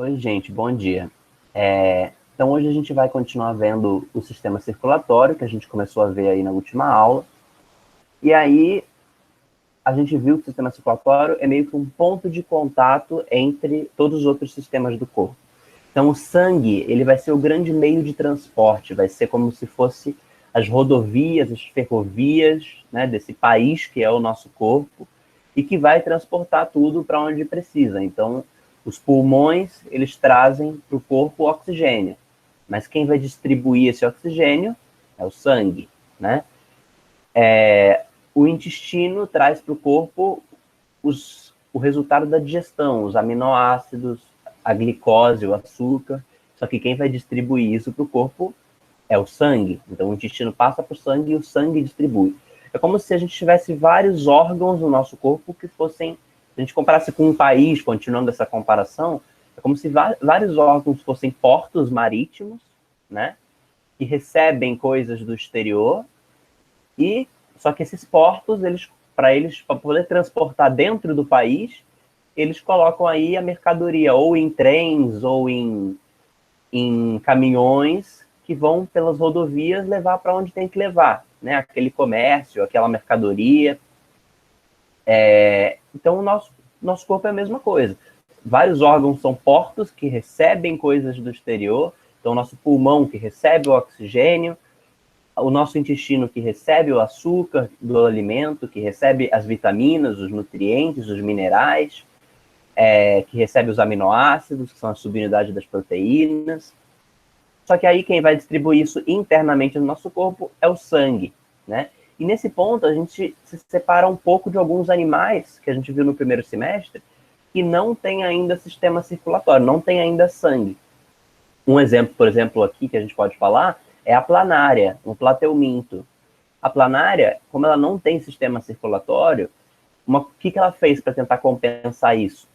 Oi, gente, bom dia. Então, hoje a gente vai continuar vendo o sistema circulatório, que a gente começou a ver aí na última aula. E aí, a gente viu que o sistema circulatório é meio que um ponto de contato entre todos os outros sistemas do corpo. Então, o sangue, ele vai ser o grande meio de transporte, vai ser como se fosse as rodovias, as ferrovias, né, desse país que é o nosso corpo, e que vai transportar tudo para onde precisa. Então, os pulmões, eles trazem para o corpo oxigênio, mas quem vai distribuir esse oxigênio é o sangue, né? O intestino traz para o corpo o resultado da digestão, os aminoácidos, a glicose, o açúcar, só que quem vai distribuir isso para o corpo é o sangue. Então o intestino passa para o sangue e o sangue distribui. É como se a gente tivesse vários órgãos no nosso corpo que fossem, se a gente comparasse com um país, continuando essa comparação, é como se vários órgãos fossem portos marítimos, né, que recebem coisas do exterior, e só que esses portos, para poder transportar dentro do país, eles colocam aí a mercadoria ou em trens ou em caminhões que vão pelas rodovias levar para onde tem que levar, né? Aquele comércio, aquela mercadoria. Então, o nosso corpo é a mesma coisa. Vários órgãos são portos que recebem coisas do exterior. Então, o nosso pulmão que recebe o oxigênio, o nosso intestino que recebe o açúcar do alimento, que recebe as vitaminas, os nutrientes, os minerais, que recebe os aminoácidos, que são a subunidade das proteínas. Só que aí quem vai distribuir isso internamente no nosso corpo é o sangue, né? E nesse ponto a gente se separa um pouco de alguns animais que a gente viu no primeiro semestre que não tem ainda sistema circulatório, não tem ainda sangue. Um exemplo, por exemplo, aqui que a gente pode falar é a planária, um plateuminto. A planária, como ela não tem sistema circulatório, o que ela fez para tentar compensar isso?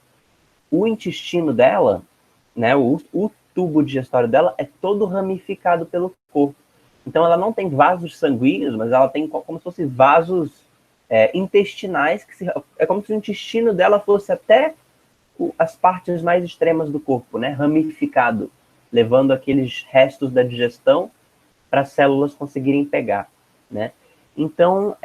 O intestino dela, né, o tubo digestório dela é todo ramificado pelo corpo. Então ela não tem vasos sanguíneos, mas ela tem como se fossem vasos intestinais, é como se o intestino dela fosse até as partes mais extremas do corpo, né, ramificado, levando aqueles restos da digestão para as células conseguirem pegar, né? Então,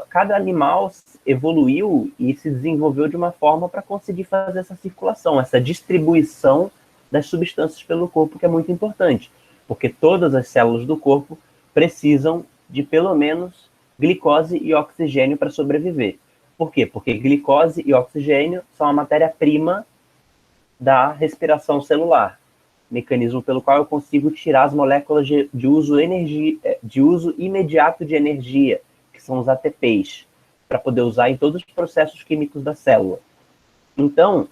cada animal evoluiu e se desenvolveu de uma forma para conseguir fazer essa circulação, essa distribuição das substâncias pelo corpo, que é muito importante, porque todas as células do corpo precisam de pelo menos glicose e oxigênio para sobreviver. Por quê? Porque glicose e oxigênio são a matéria-prima da respiração celular, mecanismo pelo qual eu consigo tirar as moléculas de uso imediato de energia, que são os ATPs, para poder usar em todos os processos químicos da célula. Então,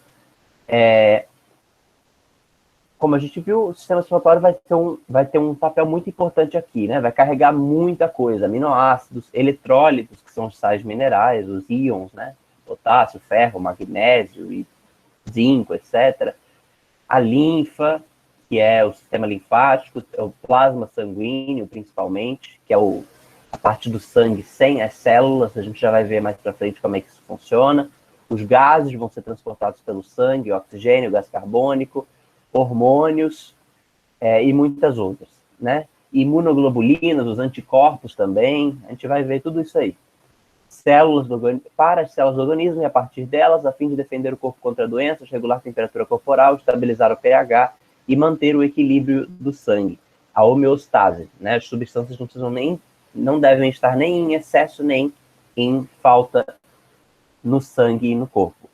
como a gente viu, o sistema circulatório vai ter um papel muito importante aqui, né? Vai carregar muita coisa, aminoácidos, eletrólitos, que são os sais minerais, os íons, né? Potássio, ferro, magnésio e zinco, etc. A linfa, que é o sistema linfático, é o plasma sanguíneo, principalmente, que é a parte do sangue sem as células. A gente já vai ver mais para frente como é que isso funciona. Os gases vão ser transportados pelo sangue, oxigênio, gás carbônico, hormônios e muitas outras, né? Imunoglobulinas, os anticorpos também, a gente vai ver tudo isso aí. Para as células do organismo e a partir delas, a fim de defender o corpo contra doenças, regular a temperatura corporal, estabilizar o pH e manter o equilíbrio do sangue, a homeostase, né? As substâncias não devem estar nem em excesso nem em falta no sangue e no corpo.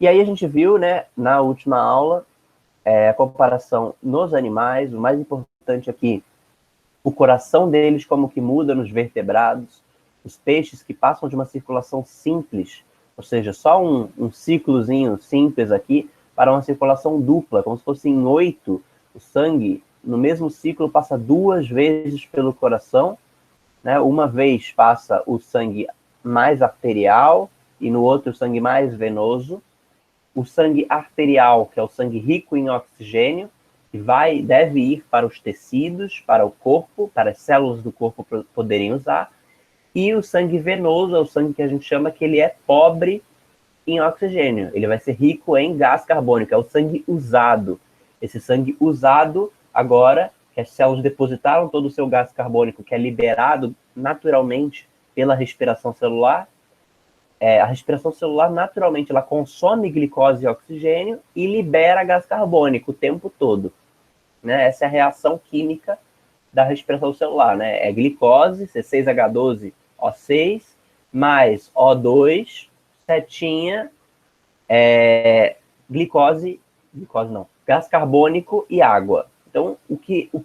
E aí a gente viu, né, na última aula, a comparação nos animais. O mais importante aqui, o coração deles, como que muda nos vertebrados, os peixes que passam de uma circulação simples, ou seja, só um ciclozinho simples aqui, para uma circulação dupla, como se fosse em 8, o sangue, no mesmo ciclo, passa 2 vezes pelo coração, né? Uma vez passa o sangue mais arterial e no outro o sangue mais venoso. O sangue arterial, que é o sangue rico em oxigênio, que deve ir para os tecidos, para o corpo, para as células do corpo poderem usar. E o sangue venoso é o sangue que a gente chama que ele é pobre em oxigênio, ele vai ser rico em gás carbônico, é o sangue usado. Esse sangue usado, agora, que as células depositaram todo o seu gás carbônico, que é liberado naturalmente pela respiração celular, a respiração celular, naturalmente, ela consome glicose e oxigênio e libera gás carbônico o tempo todo. Né? Essa é a reação química da respiração celular. Né? É glicose, C6H12O6, mais O2, setinha, gás carbônico e água. Então,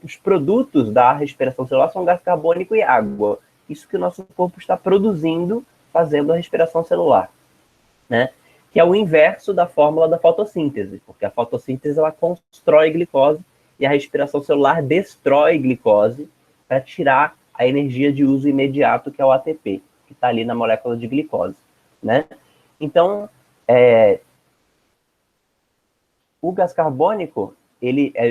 os produtos da respiração celular são gás carbônico e água. Isso que o nosso corpo está produzindo fazendo a respiração celular, né? Que é o inverso da fórmula da fotossíntese, porque a fotossíntese ela constrói glicose e a respiração celular destrói glicose para tirar a energia de uso imediato, que é o ATP, que está ali na molécula de glicose, né? Então, o gás carbônico,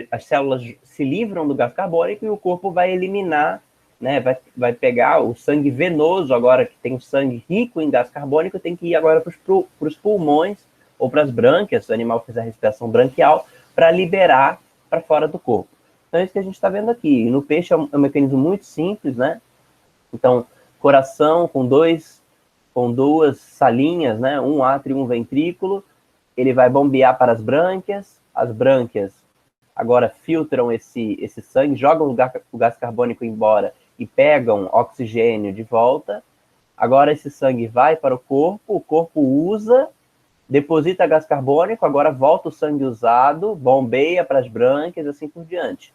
as células se livram do gás carbônico e o corpo vai eliminar, né, vai pegar o sangue venoso, agora que tem o sangue rico em gás carbônico, tem que ir agora para os pulmões ou para as brânquias, se o animal fizer respiração branquial, para liberar para fora do corpo. Então é isso que a gente está vendo aqui. E no peixe é um mecanismo muito simples, né? Então, coração com duas salinhas, né? Um átrio e um ventrículo, ele vai bombear para as brânquias agora filtram esse sangue, jogam o gás carbônico embora e pegam oxigênio de volta. Agora esse sangue vai para o corpo usa, deposita gás carbônico, agora volta o sangue usado, bombeia para as brânquias, assim por diante.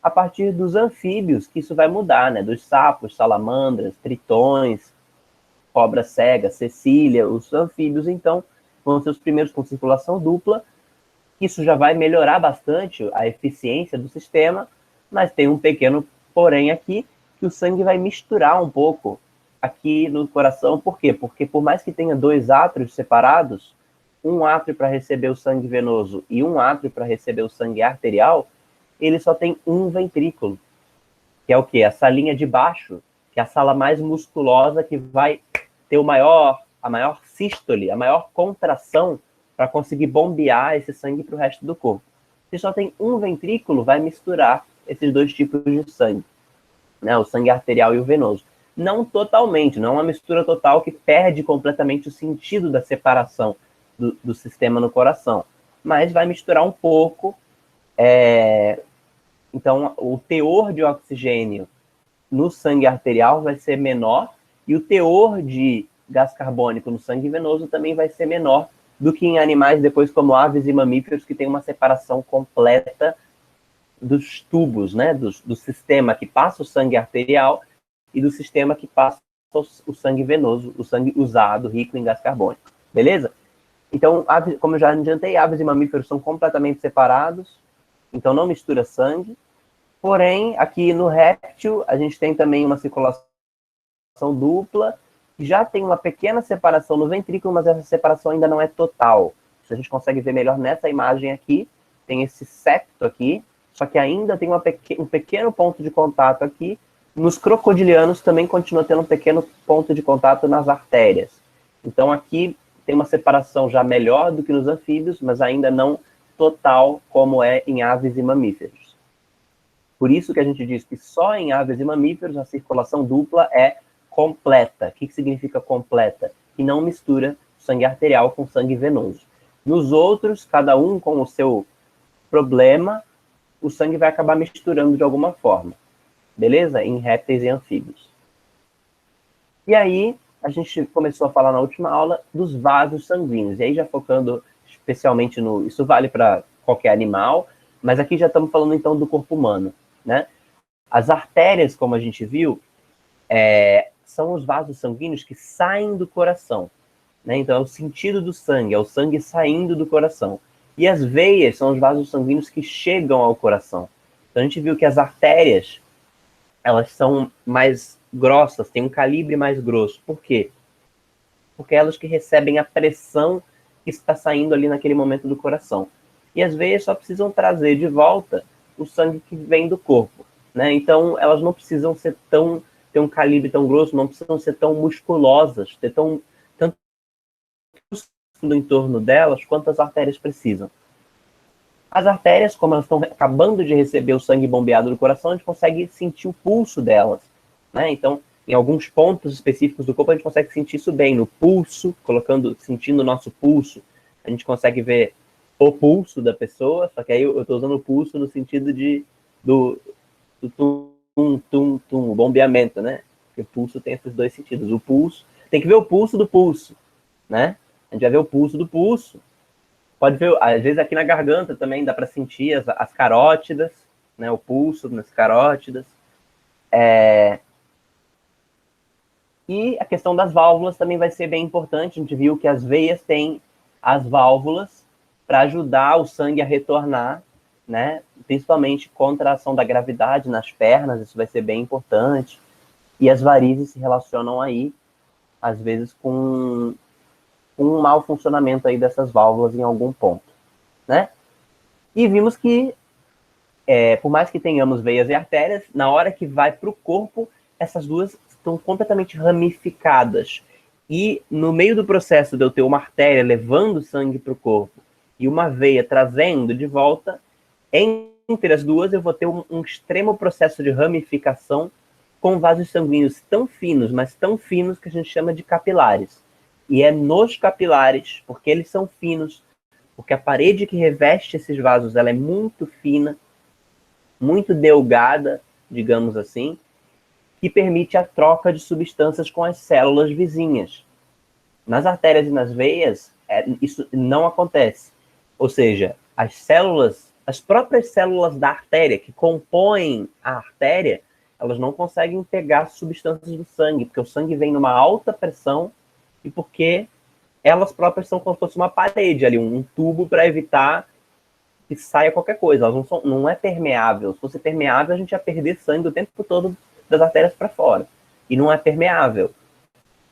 A partir dos anfíbios, que isso vai mudar, né? Dos sapos, salamandras, tritões, cobra cega, cecília, os anfíbios, então, vão ser os primeiros com circulação dupla. Isso já vai melhorar bastante a eficiência do sistema, mas tem um pequeno porém aqui, que o sangue vai misturar um pouco aqui no coração. Por quê? Porque por mais que tenha dois átrios separados, um átrio para receber o sangue venoso e um átrio para receber o sangue arterial, ele só tem um ventrículo, que é o quê? A salinha de baixo, que é a sala mais musculosa, que vai ter a maior sístole, a maior contração para conseguir bombear esse sangue para o resto do corpo. Se só tem um ventrículo, vai misturar esses dois tipos de sangue, né? O sangue arterial e o venoso. Não totalmente, não é uma mistura total que perde completamente o sentido da separação do sistema no coração, mas vai misturar um pouco. Então, o teor de oxigênio no sangue arterial vai ser menor e o teor de gás carbônico no sangue venoso também vai ser menor do que em animais depois como aves e mamíferos, que tem uma separação completa dos tubos, né, do sistema que passa o sangue arterial e do sistema que passa o sangue venoso, o sangue usado, rico em gás carbônico. Beleza? Então, como eu já adiantei, aves e mamíferos são completamente separados, então não mistura sangue. Porém, aqui no réptil, a gente tem também uma circulação dupla, já tem uma pequena separação no ventrículo, mas essa separação ainda não é total. Isso a gente consegue ver melhor nessa imagem aqui. Tem esse septo aqui, só que ainda tem um pequeno ponto de contato aqui. Nos crocodilianos também continua tendo um pequeno ponto de contato nas artérias. Então aqui tem uma separação já melhor do que nos anfíbios, mas ainda não total como é em aves e mamíferos. Por isso que a gente diz que só em aves e mamíferos a circulação dupla é completa. O que significa completa? Que não mistura sangue arterial com sangue venoso. Nos outros, cada um com o seu problema, o sangue vai acabar misturando de alguma forma. Beleza? Em répteis e anfíbios. E aí, a gente começou a falar na última aula dos vasos sanguíneos. E aí, já focando especialmente no... Isso vale para qualquer animal, mas aqui já estamos falando, então, do corpo humano, né? As artérias, como a gente viu, são os vasos sanguíneos que saem do coração, né? Então, é o sentido do sangue, é o sangue saindo do coração. E as veias são os vasos sanguíneos que chegam ao coração. Então, a gente viu que as artérias, elas são mais grossas, têm um calibre mais grosso. Por quê? Porque elas que recebem a pressão que está saindo ali naquele momento do coração. E as veias só precisam trazer de volta o sangue que vem do corpo, né? Então, elas não precisam ter um calibre tão grosso, não precisam ser tão musculosas, ter tanto no entorno delas, quantas artérias precisam. As artérias, como elas estão acabando de receber o sangue bombeado do coração, a gente consegue sentir o pulso delas, né? Então, em alguns pontos específicos do corpo, a gente consegue sentir isso bem. No pulso, sentindo o nosso pulso, a gente consegue ver o pulso da pessoa, só que aí eu estou usando o pulso no sentido do tum, o bombeamento, né? Porque o pulso tem esses dois sentidos. O pulso, tem que ver o pulso do pulso, né? A gente vai ver o pulso do pulso. Pode ver, às vezes aqui na garganta também dá para sentir as carótidas, né? O pulso nas carótidas. E a questão das válvulas também vai ser bem importante. A gente viu que as veias têm as válvulas para ajudar o sangue a retornar, né? Principalmente contra a ação da gravidade nas pernas, isso vai ser bem importante. E as varizes se relacionam aí, às vezes, com um mau funcionamento aí dessas válvulas em algum ponto, né? E vimos que, por mais que tenhamos veias e artérias, na hora que vai para o corpo, essas duas estão completamente ramificadas. E no meio do processo de eu ter uma artéria levando sangue para o corpo e uma veia trazendo de volta, entre as duas eu vou ter um extremo processo de ramificação com vasos sanguíneos tão finos, mas tão finos que a gente chama de capilares. E é nos capilares, porque eles são finos, porque a parede que reveste esses vasos ela é muito fina, muito delgada, digamos assim, que permite a troca de substâncias com as células vizinhas. Nas artérias e nas veias, isso não acontece. Ou seja, as próprias células da artéria, que compõem a artéria, elas não conseguem pegar substâncias do sangue, porque o sangue vem numa alta pressão e porque elas próprias são como se fosse uma parede ali, um tubo para evitar que saia qualquer coisa. Elas não é permeável. Se fosse permeável, a gente ia perder sangue o tempo todo das artérias para fora. E não é permeável.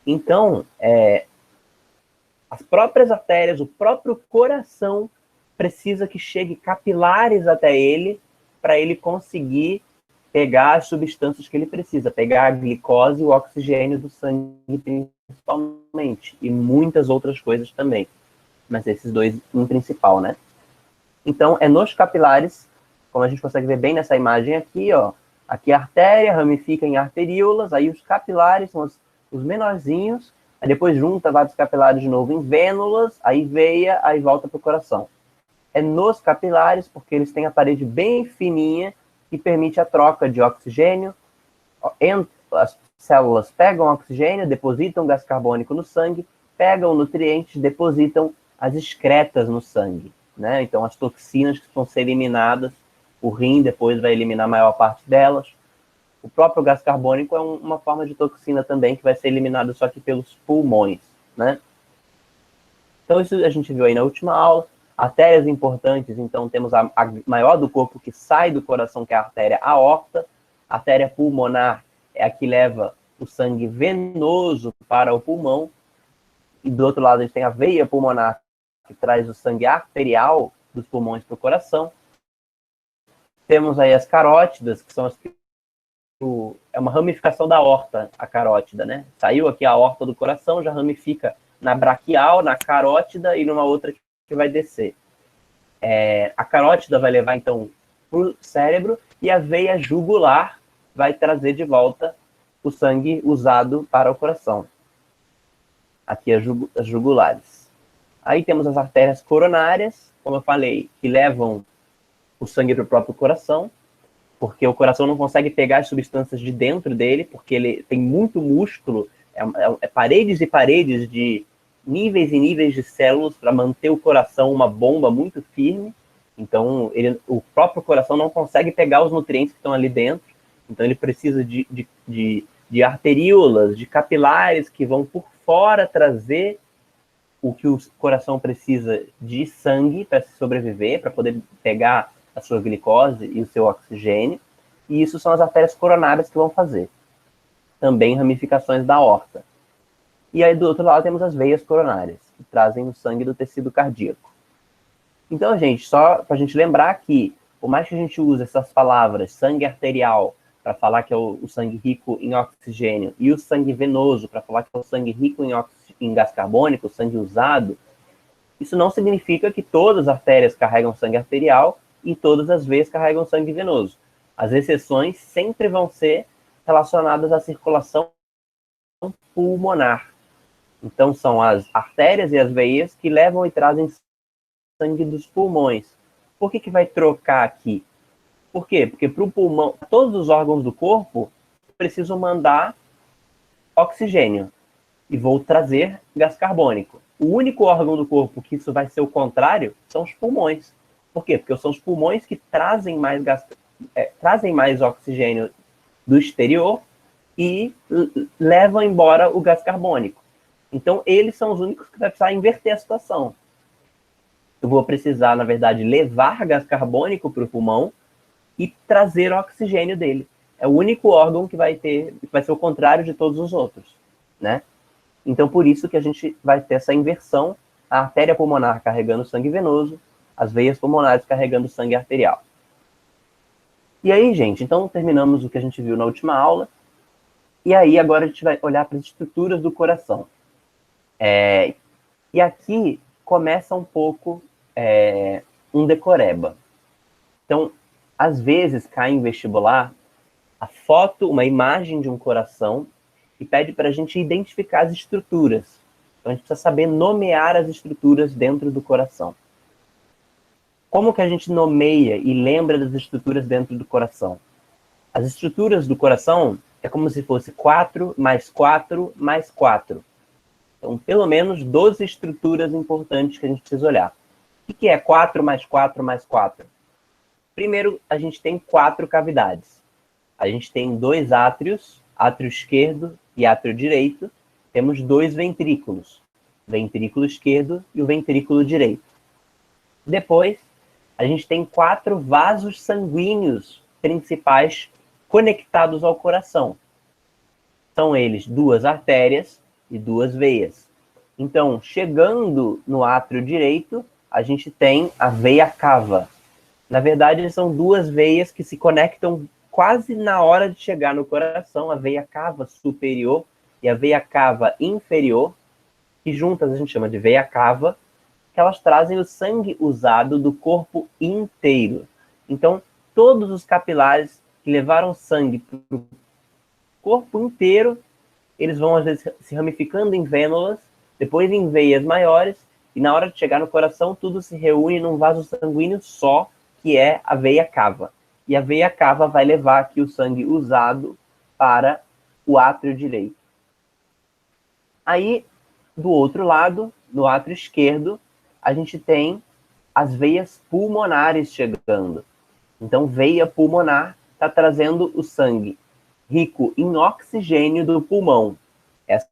Então, as próprias artérias, o próprio coração precisa que chegue capilares até ele para ele conseguir pegar as substâncias que ele precisa, pegar a glicose e o oxigênio do sangue principalmente, e muitas outras coisas também. Mas esses dois em principal, né? Então, é nos capilares, como a gente consegue ver bem nessa imagem aqui, ó. Aqui a artéria ramifica em arteríolas, aí os capilares são os menorzinhos, aí depois junta vários capilares de novo em vênulas, aí veia, aí volta para o coração. É nos capilares, porque eles têm a parede bem fininha, que permite a troca de oxigênio. As células pegam oxigênio, depositam gás carbônico no sangue, pegam nutrientes, depositam as excretas no sangue, né? Então, as toxinas que vão ser eliminadas, o rim depois vai eliminar a maior parte delas. O próprio gás carbônico é uma forma de toxina também, que vai ser eliminado só que pelos pulmões, né? Então, isso a gente viu aí na última aula. Artérias importantes, então, temos a maior do corpo que sai do coração, que é a artéria aorta. A artéria pulmonar é a que leva o sangue venoso para o pulmão. E do outro lado, a gente tem a veia pulmonar, que traz o sangue arterial dos pulmões para o coração. Temos aí as carótidas, que são é uma ramificação da aorta, a carótida, né? Saiu aqui a aorta do coração, já ramifica na braquial, na carótida e numa outra que vai descer. A carótida vai levar, então, para o cérebro e a veia jugular vai trazer de volta o sangue usado para o coração. Aqui as jugulares. Aí temos as artérias coronárias, como eu falei, que levam o sangue para o próprio coração, porque o coração não consegue pegar as substâncias de dentro dele, porque ele tem muito músculo, paredes e paredes de níveis e níveis de células para manter o coração uma bomba muito firme. Então, o próprio coração não consegue pegar os nutrientes que estão ali dentro. Então, ele precisa de arteríolas, de capilares que vão por fora trazer o que o coração precisa de sangue para sobreviver, para poder pegar a sua glicose e o seu oxigênio. E isso são as artérias coronárias que vão fazer. Também ramificações da aorta. E aí, do outro lado, temos as veias coronárias, que trazem o sangue do tecido cardíaco. Então, gente, só para a gente lembrar que, por mais que a gente use essas palavras, sangue arterial, para falar que é o sangue rico em oxigênio, e o sangue venoso, para falar que é o sangue rico em gás carbônico, o sangue usado, Isso não significa que todas as artérias carregam sangue arterial e todas as veias carregam sangue venoso. As exceções sempre vão ser relacionadas à circulação pulmonar. Então, são as artérias e as veias que levam e trazem sangue dos pulmões. Por que vai trocar aqui? Por quê? Porque para o pulmão, todos os órgãos do corpo precisam mandar oxigênio e vou trazer gás carbônico. O único órgão do corpo que isso vai ser o contrário são os pulmões. Por quê? Porque são os pulmões que trazem mais oxigênio do exterior e levam embora o gás carbônico. Então, eles são os únicos que vai precisar inverter a situação. Eu vou precisar, na verdade, levar gás carbônico para o pulmão e trazer o oxigênio dele. É o único órgão que vai ser o contrário de todos os outros, né? Então, por isso que a gente vai ter essa inversão, a artéria pulmonar carregando sangue venoso, as veias pulmonares carregando sangue arterial. E aí, gente, então terminamos o que a gente viu na última aula, e aí agora a gente vai olhar para as estruturas do coração. E aqui começa um pouco um decoreba. Então, às vezes cai em vestibular a foto, uma imagem de um coração, e pede para a gente identificar as estruturas. Então, a gente precisa saber nomear as estruturas dentro do coração. Como que a gente nomeia e lembra das estruturas dentro do coração? As estruturas do coração é como se fosse 4 mais 4 mais 4. Então, pelo menos 12 estruturas importantes que a gente precisa olhar. O que é 4 mais 4 mais 4? Primeiro, a gente tem 4 cavidades. A gente tem 2 átrios, átrio esquerdo e átrio direito. Temos 2 ventrículos, o ventrículo esquerdo e o ventrículo direito. Depois, a gente tem 4 vasos sanguíneos principais conectados ao coração. São eles 2 artérias e 2 veias. Então, chegando no átrio direito, a gente tem a veia cava. Na verdade, são 2 veias que se conectam quase na hora de chegar no coração, a veia cava superior e a veia cava inferior, que juntas a gente chama de veia cava, que elas trazem o sangue usado do corpo inteiro. Então, todos os capilares que levaram sangue para o corpo inteiro, eles vão, às vezes, se ramificando em vênulas, depois em veias maiores, e na hora de chegar no coração, tudo se reúne num vaso sanguíneo só, que é a veia cava. E a veia cava vai levar aqui o sangue usado para o átrio direito. Aí, do outro lado, no átrio esquerdo, a gente tem as veias pulmonares chegando. Então, veia pulmonar está trazendo o sangue rico em oxigênio do pulmão. Essa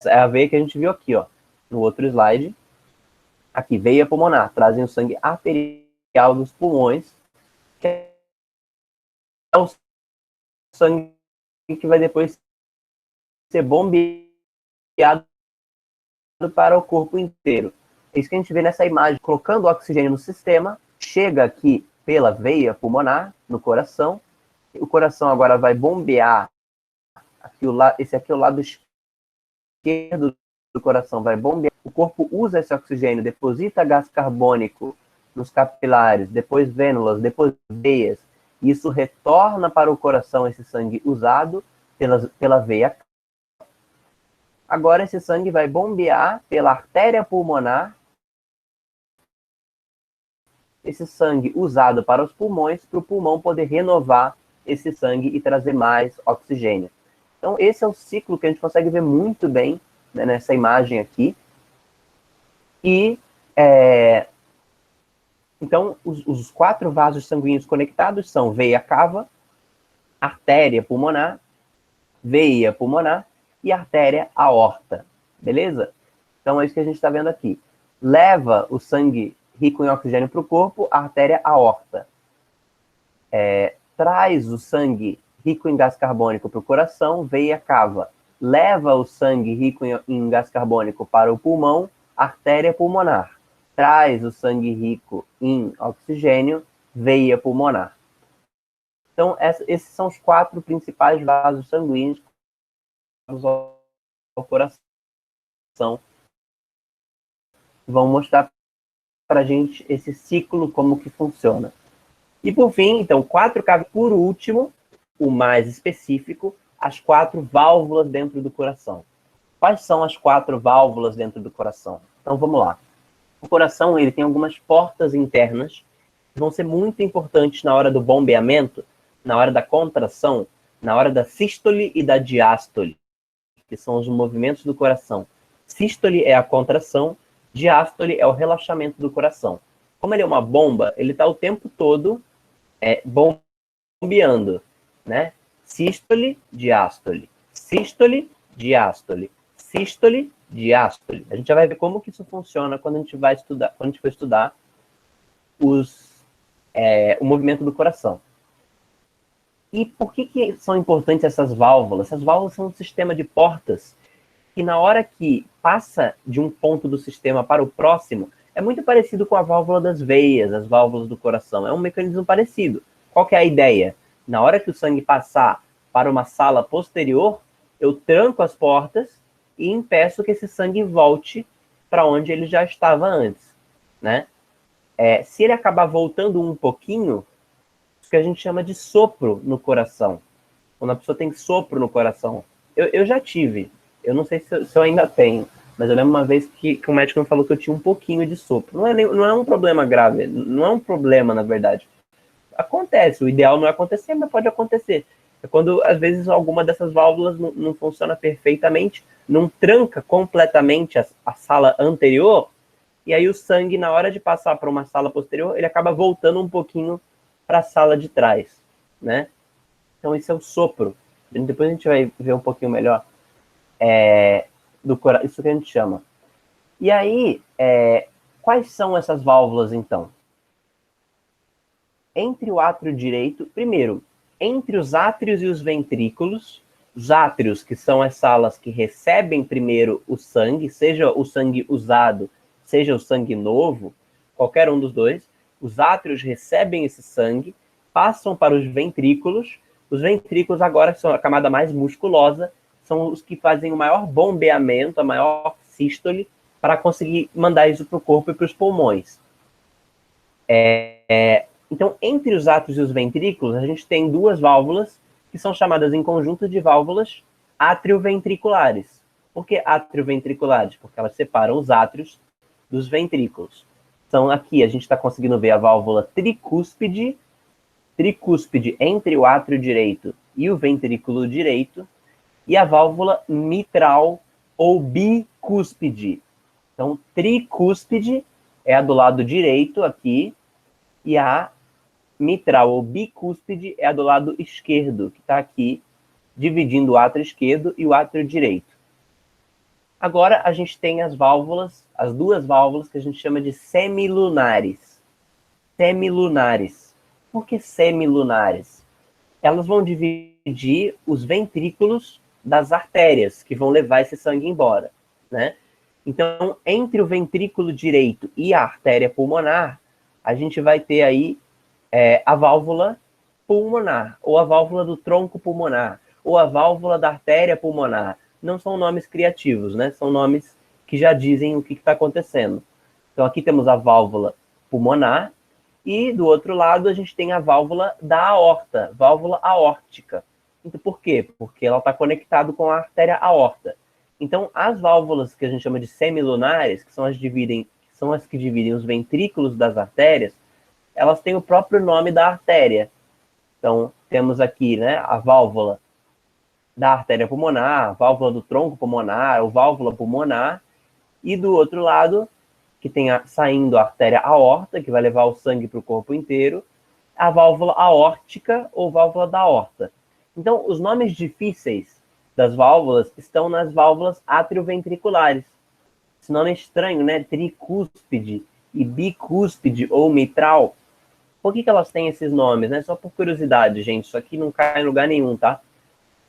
é a veia que a gente viu aqui, ó, no outro slide. Aqui, veia pulmonar, trazem o sangue arterial dos pulmões, que é o sangue que vai depois ser bombeado para o corpo inteiro. É isso que a gente vê nessa imagem. Colocando oxigênio no sistema, chega aqui pela veia pulmonar, no coração. O coração agora vai bombear, esse aqui é o lado esquerdo do coração, vai bombear. O corpo usa esse oxigênio, deposita gás carbônico nos capilares, depois vênulas, depois veias. Isso retorna para o coração esse sangue usado pela veia. Agora esse sangue vai bombear pela artéria pulmonar, esse sangue usado para os pulmões, para o pulmão poder renovar esse sangue e trazer mais oxigênio. Então esse é o ciclo que a gente consegue ver muito bem, né, nessa imagem aqui. E então os 4 vasos sanguíneos conectados são veia cava, artéria pulmonar, veia pulmonar e artéria aorta, beleza? Então é isso que a gente está vendo aqui. Leva o sangue rico em oxigênio para o corpo, a artéria aorta. Traz o sangue rico em gás carbônico para o coração, veia cava. Leva o sangue rico em gás carbônico para o pulmão, artéria pulmonar. Traz o sangue rico em oxigênio, veia pulmonar. Então, esses são os 4 principais vasos sanguíneos ao coração. Vão mostrar para a gente esse ciclo, como que funciona. E por fim, então, 4 cavidades, por último, o mais específico, as 4 válvulas dentro do coração. Quais são as 4 válvulas dentro do coração? Então, vamos lá. O coração, ele tem algumas portas internas que vão ser muito importantes na hora do bombeamento, na hora da contração, na hora da sístole e da diástole, que são os movimentos do coração. Sístole é a contração, diástole é o relaxamento do coração. Como ele é uma bomba, ele está o tempo todo bombeando, né? Sístole, diástole, sístole, diástole, sístole, diástole. A gente já vai ver como que isso funciona quando a gente vai estudar, quando a gente for estudar o movimento do coração. E por que são importantes essas válvulas? Essas válvulas são um sistema de portas que, na hora que passa de um ponto do sistema para o próximo, é muito parecido com a válvula das veias, as válvulas do coração. É um mecanismo parecido. Qual que é a ideia? Na hora que o sangue passar para uma sala posterior, eu tranco as portas e impeço que esse sangue volte para onde ele já estava antes, né? Se ele acabar voltando um pouquinho, isso que a gente chama de sopro no coração. Quando a pessoa tem sopro no coração. Eu já tive. Eu não sei se eu ainda tenho. Mas eu lembro uma vez que o médico me falou que eu tinha um pouquinho de sopro. Não é um problema grave. Não é um problema, na verdade. Acontece. O ideal não é acontecer, mas pode acontecer. É quando, às vezes, alguma dessas válvulas não funciona perfeitamente, não tranca completamente a sala anterior, e aí o sangue, na hora de passar para uma sala posterior, ele acaba voltando um pouquinho para a sala de trás, né? Então, isso é o sopro. Depois a gente vai ver um pouquinho melhor isso que a gente chama. E aí, quais são essas válvulas, então? Entre o átrio direito, primeiro, entre os átrios e os ventrículos, os átrios, que são as salas que recebem primeiro o sangue, seja o sangue usado, seja o sangue novo, qualquer um dos dois, os átrios recebem esse sangue, passam para os ventrículos agora são a camada mais musculosa, são os que fazem o maior bombeamento, a maior sístole, para conseguir mandar isso para o corpo e para os pulmões. Então, entre os átrios e os ventrículos, a gente tem 2 válvulas que são chamadas em conjunto de válvulas atrioventriculares. Por que atrioventriculares? Porque elas separam os átrios dos ventrículos. Então, aqui a gente está conseguindo ver a válvula tricúspide entre o átrio direito e o ventrículo direito, e a válvula mitral ou bicúspide. Então, tricúspide é a do lado direito aqui, e a mitral ou bicúspide é a do lado esquerdo, que está aqui, dividindo o átrio esquerdo e o átrio direito. Agora, a gente tem as 2 válvulas que a gente chama de semilunares. Semilunares. Por que semilunares? Elas vão dividir os ventrículos das artérias, que vão levar esse sangue embora, né? Então, entre o ventrículo direito e a artéria pulmonar, a gente vai ter aí a válvula pulmonar, ou a válvula do tronco pulmonar, ou a válvula da artéria pulmonar. Não são nomes criativos, né? São nomes que já dizem o que está acontecendo. Então, aqui temos a válvula pulmonar, e do outro lado a gente tem a válvula da aorta, válvula aórtica. Então, por quê? Porque ela está conectada com a artéria aorta. Então, as válvulas que a gente chama de semilunares, que são as que dividem os ventrículos das artérias, elas têm o próprio nome da artéria. Então, temos aqui, né, a válvula da artéria pulmonar, a válvula do tronco pulmonar, ou válvula pulmonar, e do outro lado, que tem saindo a artéria aorta, que vai levar o sangue para o corpo inteiro, a válvula aórtica ou válvula da aorta. Então, os nomes difíceis das válvulas estão nas válvulas atrioventriculares. Esse nome é estranho, né? Tricúspide e bicúspide ou mitral. Por que elas têm esses nomes, né? Só por curiosidade, gente. Isso aqui não cai em lugar nenhum, tá?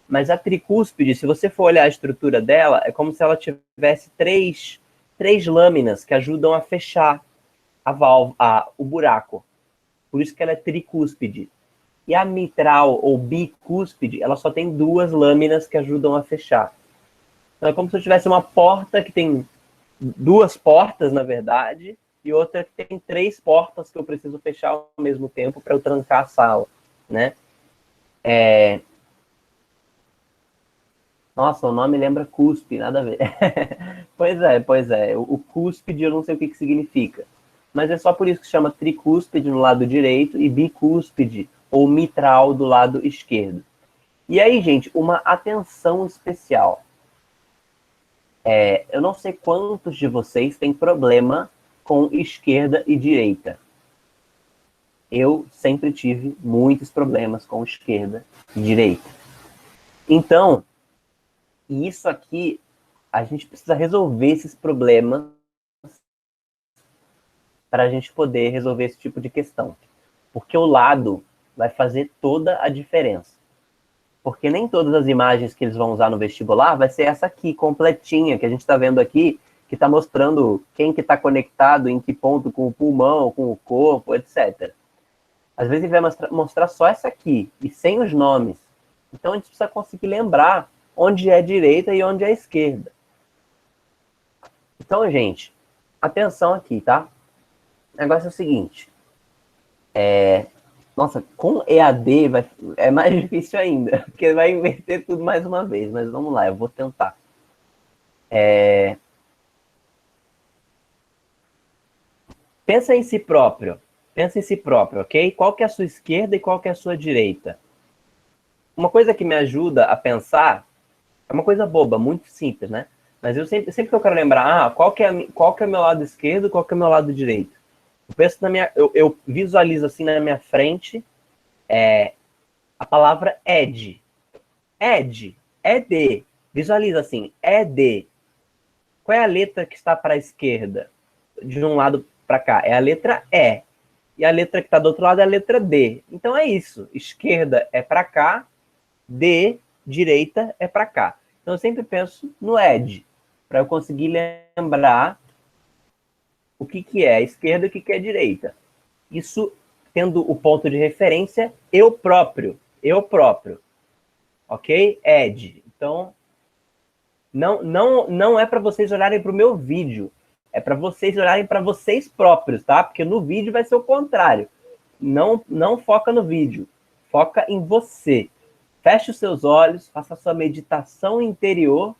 Mas a tricúspide, se você for olhar a estrutura dela, é como se ela tivesse três lâminas que ajudam a fechar o buraco. Por isso que ela é tricúspide. E a mitral ou bicúspide, ela só tem 2 lâminas que ajudam a fechar. Então é como se eu tivesse uma porta que tem 2 portas, na verdade, e outra que tem 3 portas que eu preciso fechar ao mesmo tempo para eu trancar a sala, né? Nossa, o nome lembra cúspide, nada a ver. Pois é. O cúspide eu não sei o que significa. Mas é só por isso que chama tricúspide no lado direito e bicúspide ou mitral do lado esquerdo. E aí, gente, uma atenção especial. Eu não sei quantos de vocês têm problema com esquerda e direita. Eu sempre tive muitos problemas com esquerda e direita. Então, isso aqui, a gente precisa resolver esses problemas para a gente poder resolver esse tipo de questão. Porque o lado vai fazer toda a diferença. Porque nem todas as imagens que eles vão usar no vestibular vai ser essa aqui, completinha, que a gente está vendo aqui, que está mostrando quem que está conectado, em que ponto, com o pulmão, com o corpo, etc. Às vezes ele vai mostrar só essa aqui, e sem os nomes. Então a gente precisa conseguir lembrar onde é direita e onde é esquerda. Então, gente, atenção aqui, tá? O negócio é o seguinte. Nossa, com EAD é mais difícil ainda, porque vai inverter tudo mais uma vez, mas vamos lá, eu vou tentar. Pensa em si próprio, ok? Qual que é a sua esquerda e qual que é a sua direita? Uma coisa que me ajuda a pensar é uma coisa boba, muito simples, né? Mas eu sempre que eu quero lembrar, qual que é o meu lado esquerdo, qual que é o meu lado direito? Eu penso eu visualizo assim na minha frente a palavra ED. ED. Visualiza assim, ED. Qual é a letra que está para a esquerda? De um lado para cá. É a letra E. E a letra que está do outro lado é a letra D. Então é isso. Esquerda é para cá, D, direita é para cá. Então eu sempre penso no ED, para eu conseguir lembrar o que é a esquerda e o que é a direita. Isso tendo o ponto de referência, eu próprio. Ok? ED. Então, não é para vocês olharem para o meu vídeo. É para vocês olharem para vocês próprios, tá? Porque no vídeo vai ser o contrário. Não foca no vídeo. Foca em você. Feche os seus olhos, faça a sua meditação interior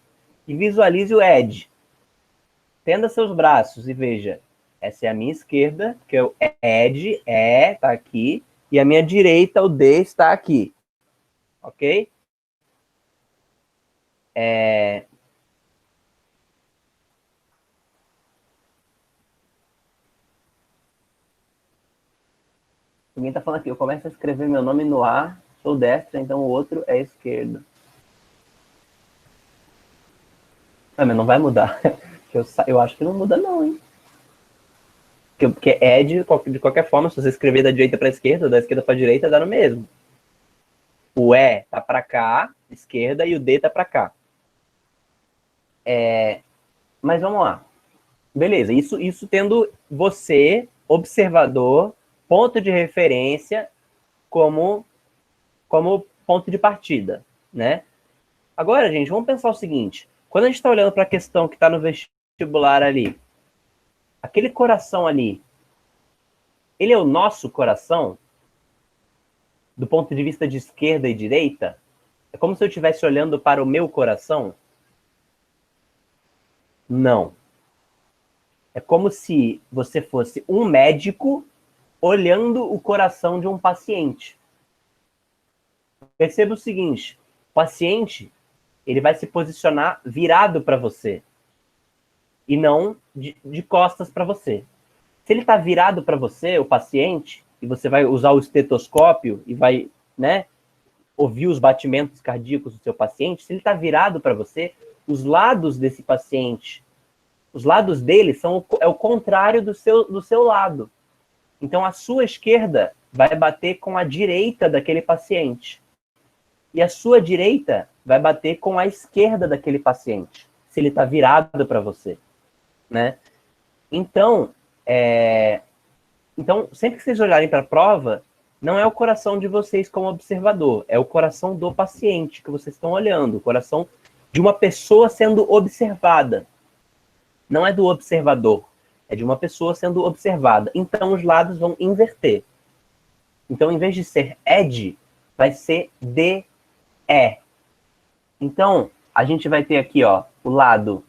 e visualize o ED. Tenda seus braços e veja. Essa é a minha esquerda, que é o ED, tá aqui. E a minha direita, o D, está aqui. Ok? Alguém tá falando aqui, eu começo a escrever meu nome no A, sou destro, então o outro é esquerdo. Mas não vai mudar. Eu acho que não muda não, hein? Porque é de qualquer forma, se você escrever da direita para a esquerda, ou da esquerda para a direita, dá no mesmo. O E tá para cá, esquerda, e o D tá para cá. Mas vamos lá. Beleza, isso tendo você, observador, ponto de referência, como ponto de partida, né? Agora, gente, vamos pensar o seguinte. Quando a gente está olhando para a questão que está no vestibular ali, aquele coração ali, ele é o nosso coração? Do ponto de vista de esquerda e direita? É como se eu estivesse olhando para o meu coração? Não. É como se você fosse um médico olhando o coração de um paciente. Perceba o seguinte, o paciente, ele vai se posicionar virado para você e não de costas para você. Se ele está virado para você, o paciente, e você vai usar o estetoscópio e vai, né, ouvir os batimentos cardíacos do seu paciente, se ele está virado para você, os lados desse paciente, os lados dele é o contrário do seu lado. Então, a sua esquerda vai bater com a direita daquele paciente. E a sua direita vai bater com a esquerda daquele paciente, se ele está virado para você, né? Então, sempre que vocês olharem para a prova, não é o coração de vocês como observador, é o coração do paciente que vocês estão olhando, o coração de uma pessoa sendo observada. Não é do observador. é de uma pessoa sendo observada. Então, os lados vão inverter. Então, em vez de ser ed, vai ser de. Então, a gente vai ter aqui, ó, o lado...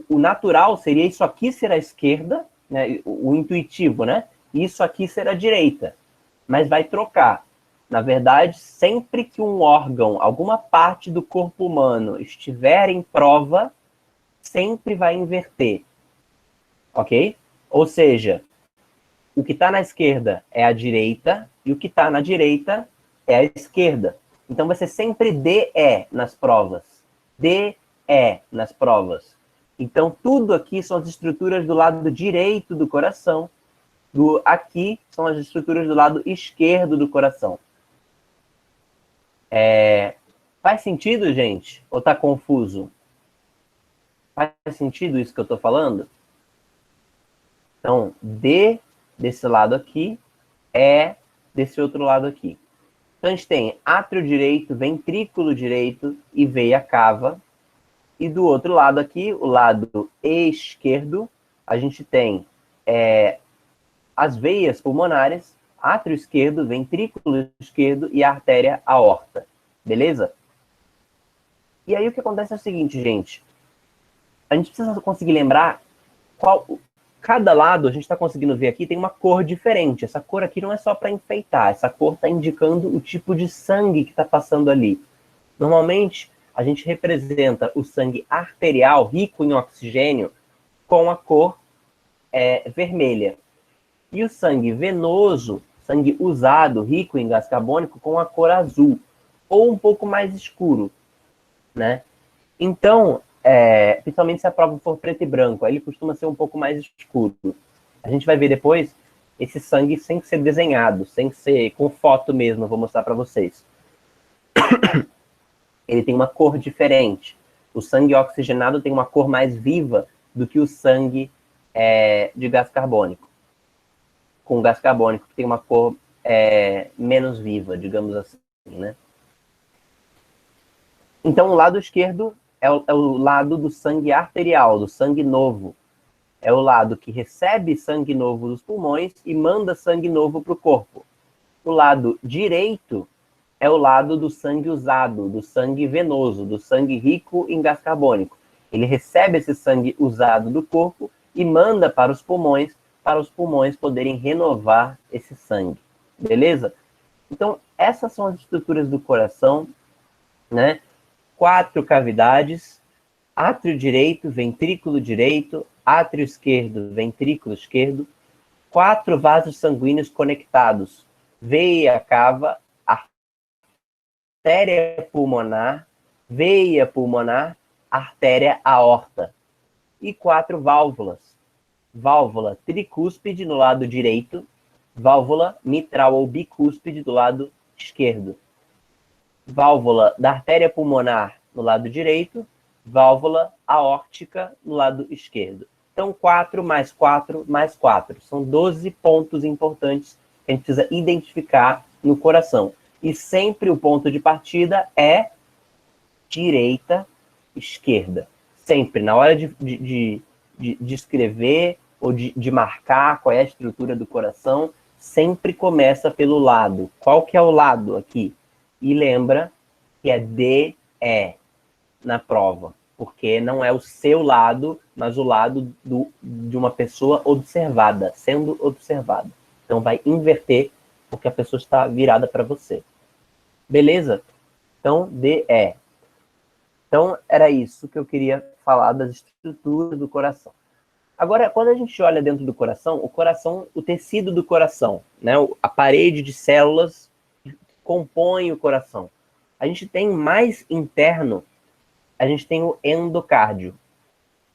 O natural seria isso aqui ser a esquerda, né, o intuitivo, né? E isso aqui ser a direita. Mas vai trocar. Na verdade, sempre que um órgão, alguma parte do corpo humano estiver em prova, sempre vai inverter. Ok? Ou seja, o que está na esquerda é a direita e o que está na direita é a esquerda. Então vai ser sempre DE nas provas. DE nas provas. Então tudo aqui são as estruturas do lado direito do coração. Aqui são as estruturas do lado esquerdo do coração. Faz sentido, gente? Ou está confuso? Faz sentido isso que eu estou falando? Então, D desse lado aqui, E desse outro lado aqui. Então, a gente tem átrio direito, ventrículo direito e veia cava. E do outro lado aqui, o lado esquerdo, a gente tem as veias pulmonares, átrio esquerdo, ventrículo esquerdo e a artéria aorta. Beleza? E aí o que acontece é o seguinte, gente. A gente precisa conseguir lembrar cada lado, a gente está conseguindo ver aqui, tem uma cor diferente. Essa cor aqui não é só para enfeitar, essa cor está indicando o tipo de sangue que está passando ali. Normalmente, a gente representa o sangue arterial, rico em oxigênio, com a cor vermelha. E o sangue venoso, sangue usado, rico em gás carbônico, com a cor azul, ou um pouco mais escuro, né? Então, principalmente se a prova for preto e branco, aí ele costuma ser um pouco mais escuro. A gente vai ver depois esse sangue sem ser desenhado, sem ser com foto mesmo, eu vou mostrar para vocês. Ele tem uma cor diferente. O sangue oxigenado tem uma cor mais viva do que o sangue de gás carbônico. Com gás carbônico, que tem uma cor menos viva, digamos assim, né? Então, o lado esquerdo é o lado do sangue arterial, do sangue novo. É o lado que recebe sangue novo dos pulmões e manda sangue novo para o corpo. O lado direito é o lado do sangue usado, do sangue venoso, do sangue rico em gás carbônico. Ele recebe esse sangue usado do corpo e manda para os pulmões poderem renovar esse sangue. Beleza? Então, essas são as estruturas do coração, né? 4 cavidades, átrio direito, ventrículo direito, átrio esquerdo, ventrículo esquerdo, 4 vasos sanguíneos conectados, veia cava, artéria pulmonar, veia pulmonar, artéria aorta. E 4 válvulas. Válvula tricúspide no lado direito, válvula mitral ou bicúspide do lado esquerdo. Válvula da artéria pulmonar no lado direito, válvula aórtica no lado esquerdo. Então, 4 mais 4 mais 4. São 12 pontos importantes que a gente precisa identificar no coração. E sempre o ponto de partida é direita, esquerda. Sempre. Na hora de escrever ou de marcar qual é a estrutura do coração, sempre começa pelo lado. Qual que é o lado aqui? E lembra que é DE na prova, porque não é o seu lado, mas o lado de uma pessoa observada, sendo observada. Então vai inverter, porque a pessoa está virada para você. Beleza? Então, DE. Então, era isso que eu queria falar das estruturas do coração. Agora, quando a gente olha dentro do coração, o tecido do coração, né, a parede de células compõe o coração. A gente tem mais interno, a gente tem o endocárdio.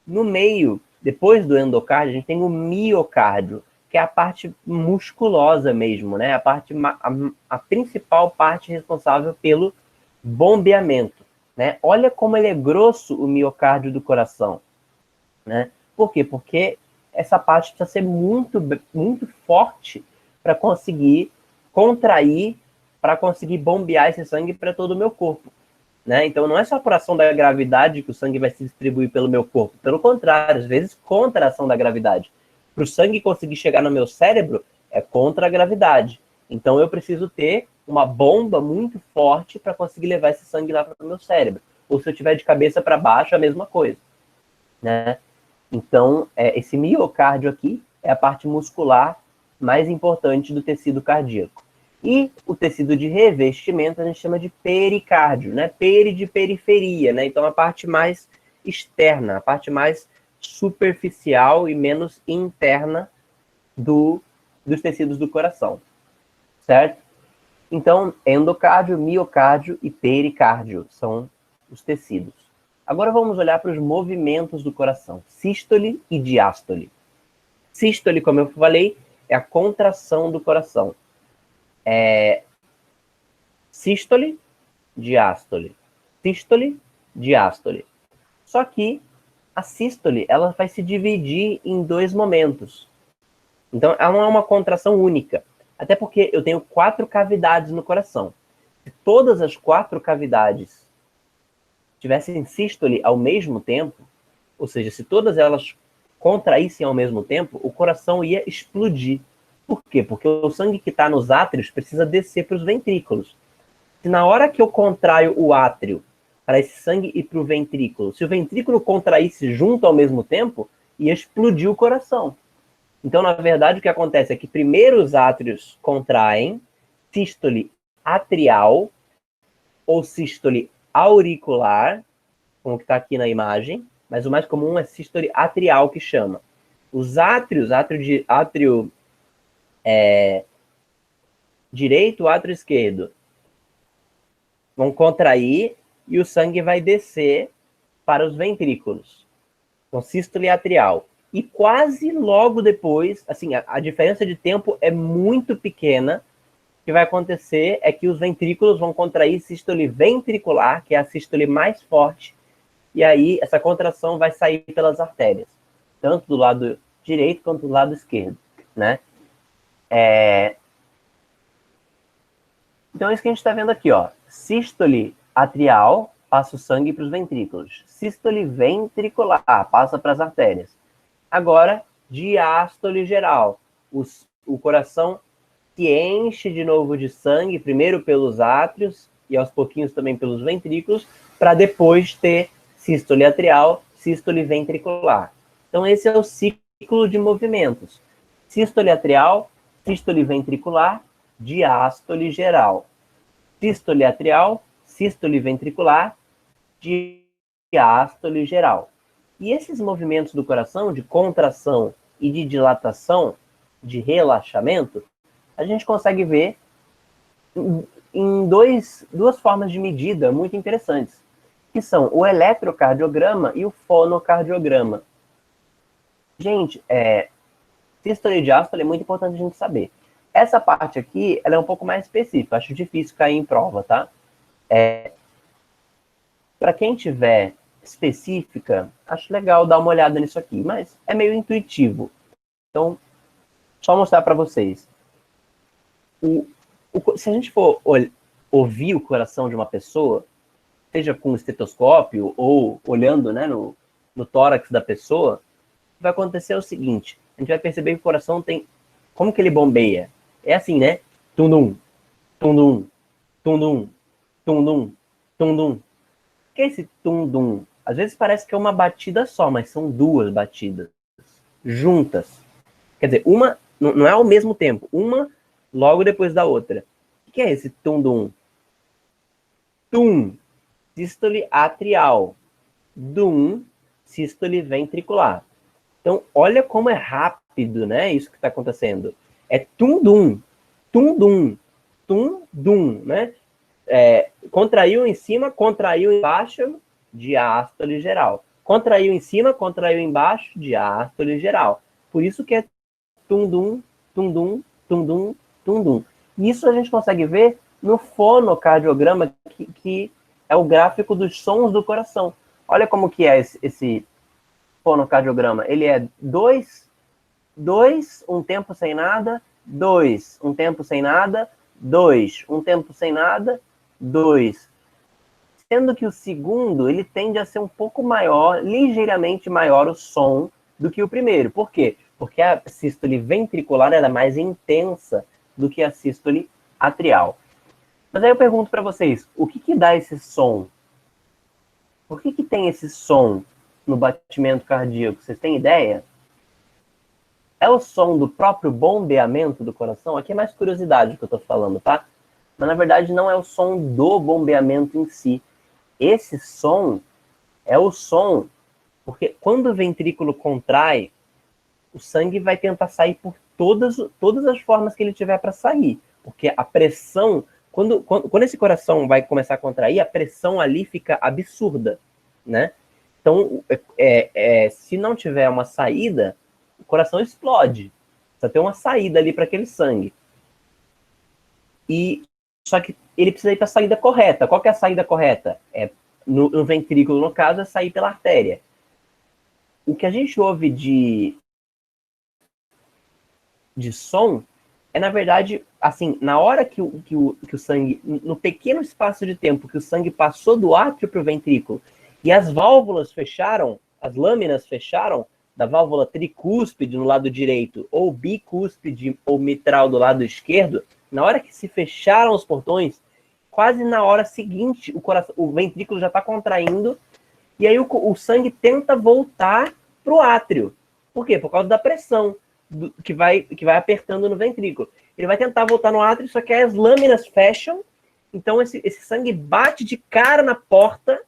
No meio, depois do endocárdio, a gente tem o miocárdio, que é a parte musculosa mesmo, né? A principal parte responsável pelo bombeamento, né? Olha como ele é grosso, o miocárdio do coração, né? Por quê? Porque essa parte precisa ser muito, muito forte para conseguir contrair, para conseguir bombear esse sangue para todo o meu corpo. né? Então não é só por ação da gravidade que o sangue vai se distribuir pelo meu corpo. Pelo contrário, às vezes contra a ação da gravidade. Para o sangue conseguir chegar no meu cérebro, é contra a gravidade. Então eu preciso ter uma bomba muito forte para conseguir levar esse sangue lá para o meu cérebro. Ou se eu tiver de cabeça para baixo, a mesma coisa, né? Então, esse miocárdio aqui é a parte muscular mais importante do tecido cardíaco. E o tecido de revestimento a gente chama de pericárdio, né? Peri de periferia, né? Então, a parte mais externa, a parte mais superficial e menos interna dos tecidos do coração, certo? Então, endocárdio, miocárdio e pericárdio são os tecidos. Agora vamos olhar para os movimentos do coração, sístole e diástole. Sístole, como eu falei, é a contração do coração. Sístole, diástole. Sístole, diástole. Só que a sístole, ela vai se dividir em 2 momentos. Então, ela não é uma contração única. Até porque eu tenho 4 cavidades no coração. Se todas as 4 cavidades tivessem sístole ao mesmo tempo, ou seja, se todas elas contraíssem ao mesmo tempo, o coração ia explodir. Por quê? Porque o sangue que está nos átrios precisa descer para os ventrículos. Se na hora que eu contraio o átrio para esse sangue ir para o ventrículo, se o ventrículo contraísse junto ao mesmo tempo, ia explodir o coração. Então, na verdade, o que acontece é que primeiro os átrios contraem, sístole atrial ou sístole auricular, como que está aqui na imagem, mas o mais comum é sístole atrial, que chama. Os átrios, átrio direito, átrio esquerdo, vão contrair e o sangue vai descer para os ventrículos. Então, sístole atrial. E quase logo depois, assim, a diferença de tempo é muito pequena. O que vai acontecer é que os ventrículos vão contrair sístole ventricular, que é a sístole mais forte, e aí essa contração vai sair pelas artérias, tanto do lado direito quanto do lado esquerdo, né? Então é isso que a gente está vendo aqui, ó. Sístole atrial passa o sangue para os ventrículos. Sístole ventricular passa para as artérias. Agora, diástole geral. O coração se enche de novo de sangue, primeiro pelos átrios e aos pouquinhos também pelos ventrículos, para depois ter sístole atrial, sístole ventricular. Então esse é o ciclo de movimentos. Sístole atrial, sístole ventricular, diástole geral. Sístole atrial, sístole ventricular, diástole geral. E esses movimentos do coração, de contração e de dilatação, de relaxamento, a gente consegue ver em duas formas de medida muito interessantes, que são o eletrocardiograma e o fonocardiograma. Gente, sístole e diástole é muito importante a gente saber. Essa parte aqui, ela é um pouco mais específica, acho difícil cair em prova, tá? Para quem tiver específica, acho legal dar uma olhada nisso aqui, mas é meio intuitivo. Então, só mostrar para vocês. Se a gente for ouvir o coração de uma pessoa, seja com um estetoscópio ou olhando, né, no tórax da pessoa, o que vai acontecer é o seguinte: a gente vai perceber que o coração tem... Como que ele bombeia? É assim, né? Tum-dum, tum-dum, tum-dum, tum-dum, tum-dum. O que é esse tum-dum? Às vezes parece que é uma batida só, mas são 2 batidas juntas. Quer dizer, uma não é ao mesmo tempo, uma logo depois da outra. O que é esse tum-dum? Tum, sístole atrial. Dum, sístole ventricular. Então, olha como é rápido, né? Isso que está acontecendo. É tum-dum, tum-dum, tum-dum, né? Contraiu em cima, contraiu embaixo, diástole geral. Contraiu em cima, contraiu embaixo, diástole geral. Por isso que é tum-dum, tum-dum, tum-dum, tum-dum. Isso a gente consegue ver no fonocardiograma, que é o gráfico dos sons do coração. Olha como que é esse fonocardiograma. Ele é 2, um tempo sem nada, 2, um tempo sem nada, 2, um tempo sem nada, 2. Sendo que o segundo, ele tende a ser um pouco maior, ligeiramente maior o som do que o primeiro. Por quê? Porque a sístole ventricular ela é mais intensa do que a sístole atrial. Mas aí eu pergunto para vocês, o que dá esse som? Por que tem esse som no batimento cardíaco? Vocês têm ideia? É o som do próprio bombeamento do coração? Aqui é mais curiosidade que eu estou falando, tá? Mas na verdade não é o som do bombeamento em si. Esse som é o som, porque quando o ventrículo contrai, o sangue vai tentar sair por todas as formas que ele tiver para sair. Porque a pressão, quando esse coração vai começar a contrair, a pressão ali fica absurda, né? Então, se não tiver uma saída, o coração explode. Precisa ter uma saída ali para aquele sangue. Só que ele precisa ir para a saída correta. Qual que é a saída correta? No ventrículo, no caso, é sair pela artéria. O que a gente ouve de som é, na verdade, assim, na hora que o sangue, no pequeno espaço de tempo que o sangue passou do átrio para o ventrículo e as válvulas fecharam, as lâminas fecharam, da válvula tricúspide no lado direito ou bicúspide ou mitral do lado esquerdo, na hora que se fecharam os portões, quase na hora seguinte, o ventrículo já está contraindo e aí o sangue tenta voltar para o átrio. Por quê? Por causa da pressão que vai apertando no ventrículo. Ele vai tentar voltar no átrio, só que as lâminas fecham, então esse sangue bate de cara na porta,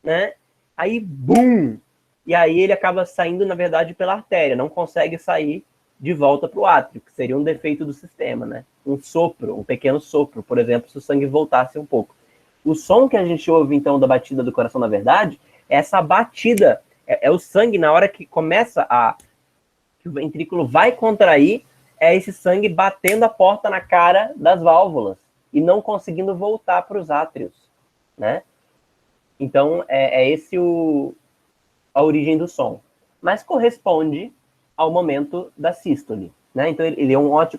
né? Aí, bum! E aí ele acaba saindo, na verdade, pela artéria, não consegue sair de volta para o átrio, que seria um defeito do sistema, né? Um sopro, um pequeno sopro, por exemplo, se o sangue voltasse um pouco. O som que a gente ouve, então, da batida do coração, na verdade, é essa batida, é o sangue, na hora que começa que o ventrículo vai contrair, é esse sangue batendo a porta na cara das válvulas e não conseguindo voltar para os átrios, né? Então, esse a origem do som. Mas corresponde ao momento da sístole, né? Então,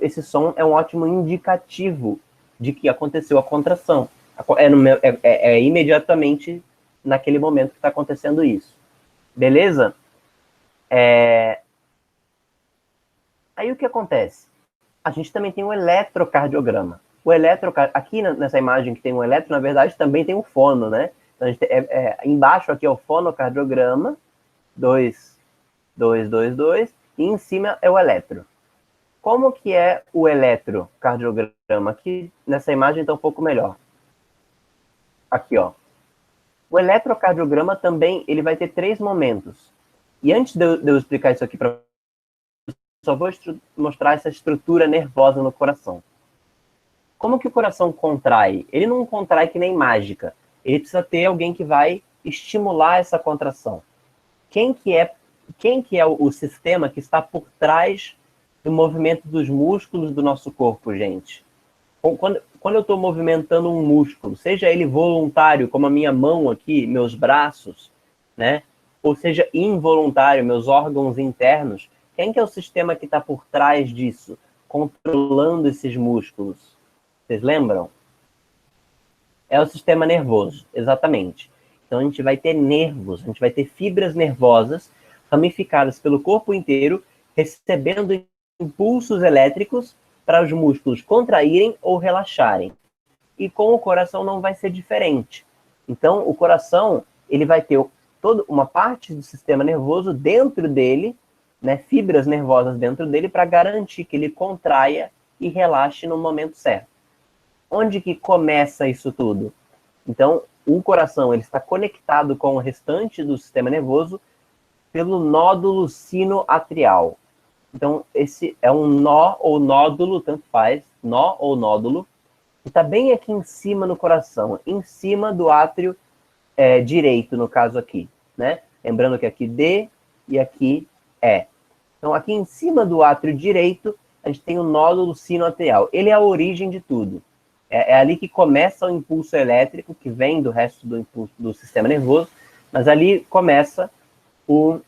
esse som é um ótimo indicativo de que aconteceu a contração. Imediatamente naquele momento que está acontecendo isso. Beleza? Aí o que acontece? A gente também tem um eletrocardiograma. Aqui nessa imagem que tem um eletro, na verdade, também tem um fono, né? Então, embaixo aqui é o fonocardiograma, 2, 2, 2, 2, e em cima é o eletro. Como que é o eletrocardiograma? Aqui nessa imagem está um pouco melhor. Aqui, ó. O eletrocardiograma também ele vai ter 3 momentos. E antes de eu explicar isso aqui para só vou mostrar essa estrutura nervosa no coração. Como que o coração contrai? Ele não contrai que nem mágica. Ele precisa ter alguém que vai estimular essa contração. Quem que é o sistema que está por trás do movimento dos músculos do nosso corpo, gente? Quando eu estou movimentando um músculo, seja ele voluntário, como a minha mão aqui, meus braços, né? Ou seja involuntário, meus órgãos internos, quem que é o sistema que está por trás disso, controlando esses músculos? Vocês lembram? É o sistema nervoso, exatamente. Então a gente vai ter nervos, a gente vai ter fibras nervosas ramificadas pelo corpo inteiro, recebendo impulsos elétricos para os músculos contraírem ou relaxarem. E com o coração não vai ser diferente. Então o coração ele vai ter toda uma parte do sistema nervoso dentro dele, né, fibras nervosas dentro dele para garantir que ele contraia e relaxe no momento certo. Onde que começa isso tudo? Então, o coração ele está conectado com o restante do sistema nervoso pelo nódulo sinoatrial. Então, esse é um nó ou nódulo, tanto faz, nó ou nódulo, que está bem aqui em cima no coração, em cima do átrio direito, no caso aqui, né? Lembrando que aqui D e aqui E. Então, aqui em cima do átrio direito, a gente tem o nódulo sinoatrial. Ele é a origem de tudo. É ali que começa o impulso elétrico, que vem do resto do impulso do sistema nervoso, mas ali começa o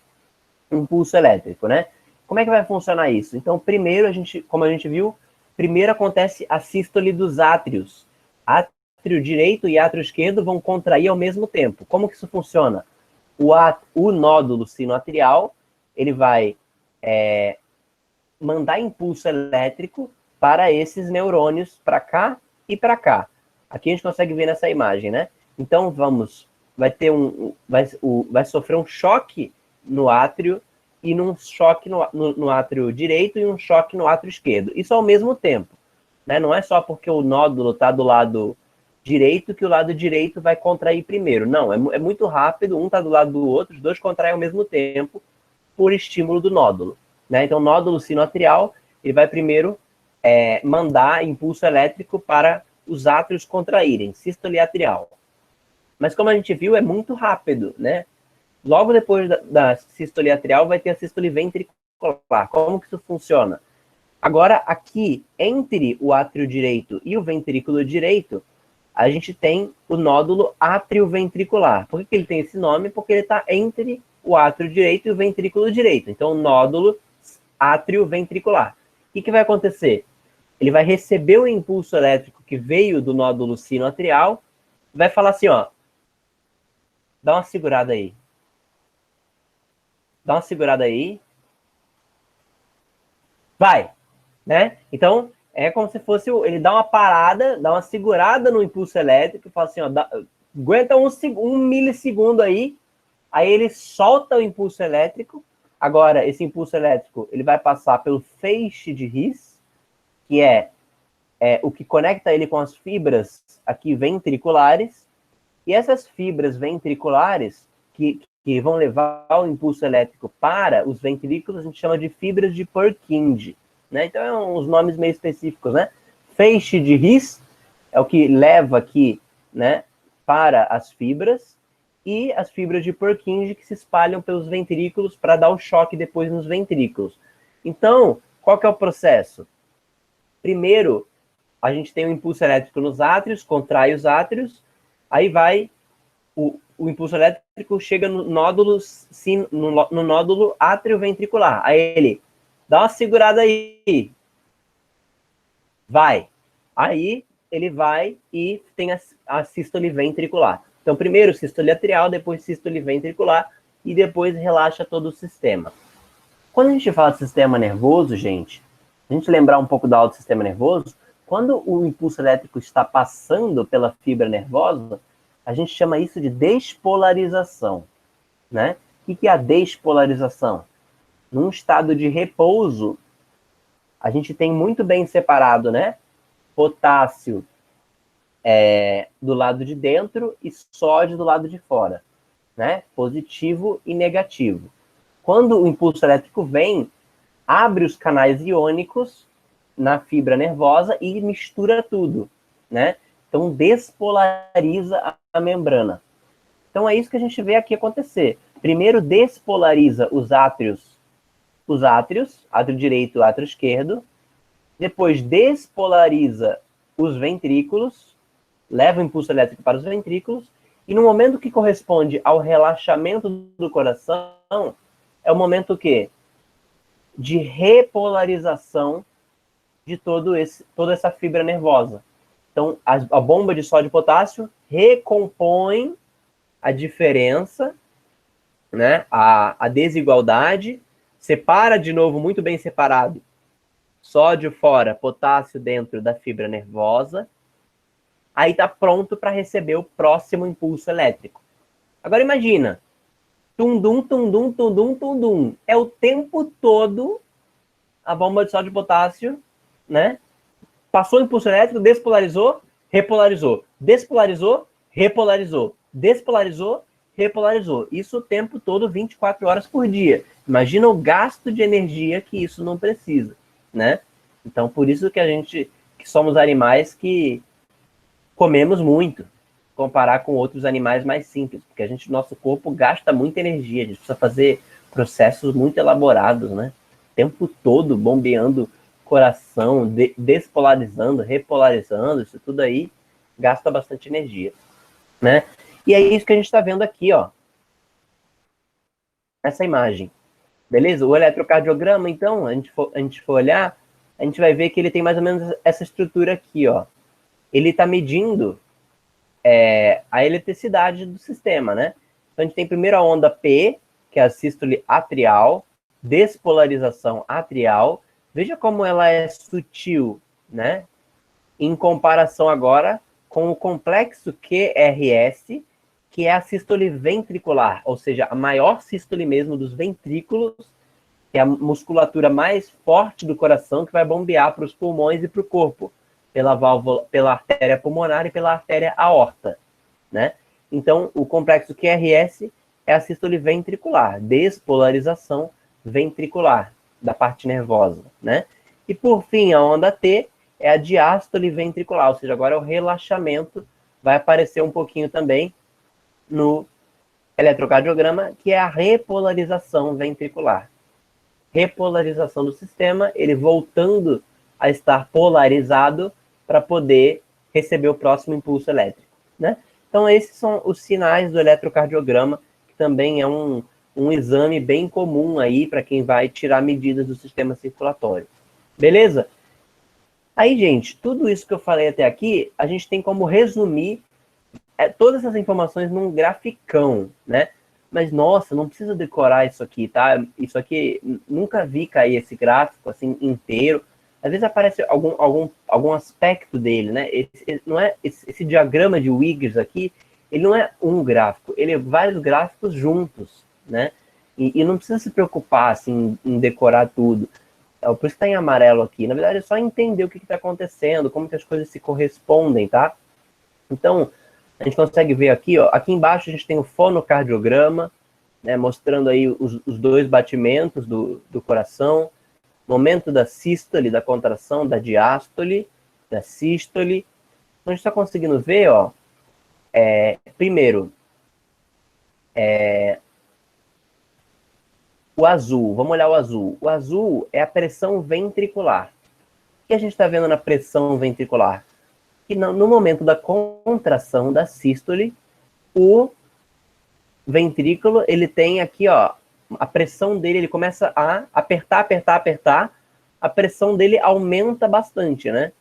impulso elétrico, né? Como é que vai funcionar isso? Então, primeiro, como a gente viu, primeiro acontece a sístole dos átrios. átrio direito e átrio esquerdo vão contrair ao mesmo tempo. Como que isso funciona? O nódulo sinoatrial, ele vai mandar impulso elétrico para esses neurônios, para cá e para cá. Aqui a gente consegue ver nessa imagem, né? Então, vai sofrer um choque no átrio e um choque no átrio direito e um choque no átrio esquerdo. Isso ao mesmo tempo, né? Não é só porque o nódulo está do lado direito que o lado direito vai contrair primeiro. Não, é muito rápido, um está do lado do outro, os dois contraem ao mesmo tempo por estímulo do nódulo, né? Então, o nódulo sinoatrial, ele vai primeiro mandar impulso elétrico para os átrios contraírem, sístole atrial. Mas como a gente viu, é muito rápido, né? Logo depois da sístole atrial vai ter a sístole ventricular. Como que isso funciona? Agora, aqui, entre o átrio direito e o ventrículo direito, a gente tem o nódulo átrio-ventricular. Por que ele tem esse nome? Porque ele está entre o átrio direito e o ventrículo direito. Então, o nódulo átrio-ventricular. O que vai acontecer? Ele vai receber o impulso elétrico que veio do nódulo sinoatrial, vai falar assim, ó, dá uma segurada aí. Dá uma segurada aí. Vai, né? Então, é como se fosse, ele dá uma parada, dá uma segurada no impulso elétrico, fala assim, ó, aguenta um milissegundo aí ele solta o impulso elétrico. Agora, esse impulso elétrico, ele vai passar pelo feixe de His, que é o que conecta ele com as fibras aqui ventriculares, e essas fibras ventriculares que vão levar o impulso elétrico para os ventrículos, a gente chama de fibras de Purkinje, né? Então, é uns nomes meio específicos, né? Feixe de His é o que leva aqui, né, para as fibras, e as fibras de Purkinje que se espalham pelos ventrículos para dar o choque depois nos ventrículos. Então, qual que é o processo? Primeiro, a gente tem o impulso elétrico nos átrios, contrai os átrios, aí vai, o impulso elétrico chega no nódulo átrio-ventricular. Aí ele dá uma segurada aí. Vai. Aí ele vai e tem a sístole ventricular. Então, primeiro sístole atrial, depois sístole ventricular e depois relaxa todo o sistema. Quando a gente fala de sistema nervoso, gente, a gente lembrar um pouco do alto sistema nervoso, quando o impulso elétrico está passando pela fibra nervosa, a gente chama isso de despolarização, né? O que é a despolarização? Num estado de repouso, a gente tem muito bem separado, né? Potássio do lado de dentro e sódio do lado de fora, né? Positivo e negativo. Quando o impulso elétrico vem, abre os canais iônicos na fibra nervosa e mistura tudo, né? Então, despolariza a membrana. Então, é isso que a gente vê aqui acontecer. Primeiro, despolariza os átrios, átrio direito e átrio esquerdo. Depois, despolariza os ventrículos, leva o impulso elétrico para os ventrículos, e no momento que corresponde ao relaxamento do coração, é o momento que de repolarização de toda essa fibra nervosa. Então, a bomba de sódio e potássio recompõe a diferença, né, a desigualdade, separa de novo, muito bem separado, sódio fora, potássio dentro da fibra nervosa, aí está pronto para receber o próximo impulso elétrico. Agora imagina, tum-dum, tum-dum, tum-dum, tum-dum. É o tempo todo a bomba de sódio e potássio, né? Passou o impulso elétrico, despolarizou, repolarizou. Despolarizou, repolarizou. Despolarizou, repolarizou. Isso o tempo todo, 24 horas por dia. Imagina o gasto de energia que isso não precisa, né? Então, por isso que que somos animais que comemos muito, comparar com outros animais mais simples, porque nosso corpo gasta muita energia, a gente precisa fazer processos muito elaborados, né? O tempo todo bombeando coração, despolarizando, repolarizando, isso tudo aí gasta bastante energia, né? E é isso que a gente está vendo aqui, ó, essa imagem, beleza? O eletrocardiograma, então, a gente for olhar, a gente vai ver que ele tem mais ou menos essa estrutura aqui, ó. Ele está medindo a eletricidade do sistema, né? Então, a gente tem primeiro a onda P, que é a sístole atrial, despolarização atrial. Veja como ela é sutil, né? Em comparação agora com o complexo QRS, que é a sístole ventricular, ou seja, a maior sístole mesmo dos ventrículos, que é a musculatura mais forte do coração, que vai bombear para os pulmões e para o corpo, pela válvula, pela artéria pulmonar e pela artéria aorta, né? Então, o complexo QRS é a sístole ventricular, despolarização ventricular, da parte nervosa, né? E, por fim, a onda T é a diástole ventricular, ou seja, agora é o relaxamento, vai aparecer um pouquinho também no eletrocardiograma, que é a repolarização ventricular. Repolarização do sistema, ele voltando a estar polarizado para poder receber o próximo impulso elétrico, né? Então, esses são os sinais do eletrocardiograma, que também é um exame bem comum aí para quem vai tirar medidas do sistema circulatório. Beleza? Aí, gente, tudo isso que eu falei até aqui, a gente tem como resumir todas essas informações num graficão, né? Mas, nossa, não precisa decorar isso aqui, tá? Isso aqui, nunca vi cair esse gráfico, assim, inteiro. Às vezes aparece algum aspecto dele, né? Esse diagrama de Wiggers aqui, ele não é um gráfico, ele é vários gráficos juntos, né? E não precisa se preocupar, assim, em decorar tudo. Por isso que está em amarelo aqui. Na verdade, é só entender o que está acontecendo, como que as coisas se correspondem, tá? Então, a gente consegue ver aqui, ó, aqui embaixo a gente tem o fonocardiograma, né, mostrando aí os dois batimentos do coração, momento da sístole, da contração, da diástole, da sístole. Então, a gente está conseguindo ver, ó, primeiro, o azul, vamos olhar o azul. O azul é a pressão ventricular. O que a gente está vendo na pressão ventricular? Que no momento da contração da sístole, o ventrículo, ele tem aqui, ó, a pressão dele, ele começa a apertar, a pressão dele aumenta bastante, né?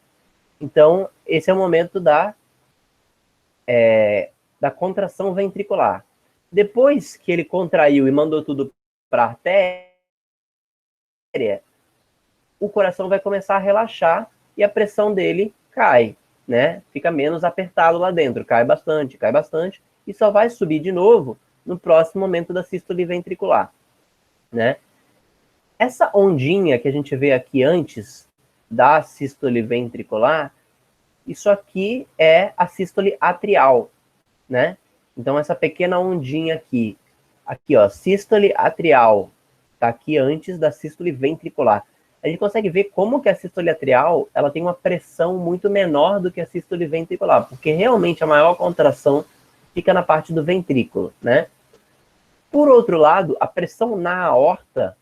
Então, esse é o momento da contração ventricular. Depois que ele contraiu e mandou tudo para a artéria, o coração vai começar a relaxar e a pressão dele cai, né? Fica menos apertado lá dentro, cai bastante, e só vai subir de novo no próximo momento da sístole ventricular, né? Essa ondinha que a gente vê aqui antes da sístole ventricular, isso aqui é a sístole atrial, né? Então, essa pequena ondinha aqui, ó, sístole atrial, tá aqui antes da sístole ventricular. A gente consegue ver como que a sístole atrial, ela tem uma pressão muito menor do que a sístole ventricular, porque realmente a maior contração fica na parte do ventrículo, né? Por outro lado, a pressão na aorta,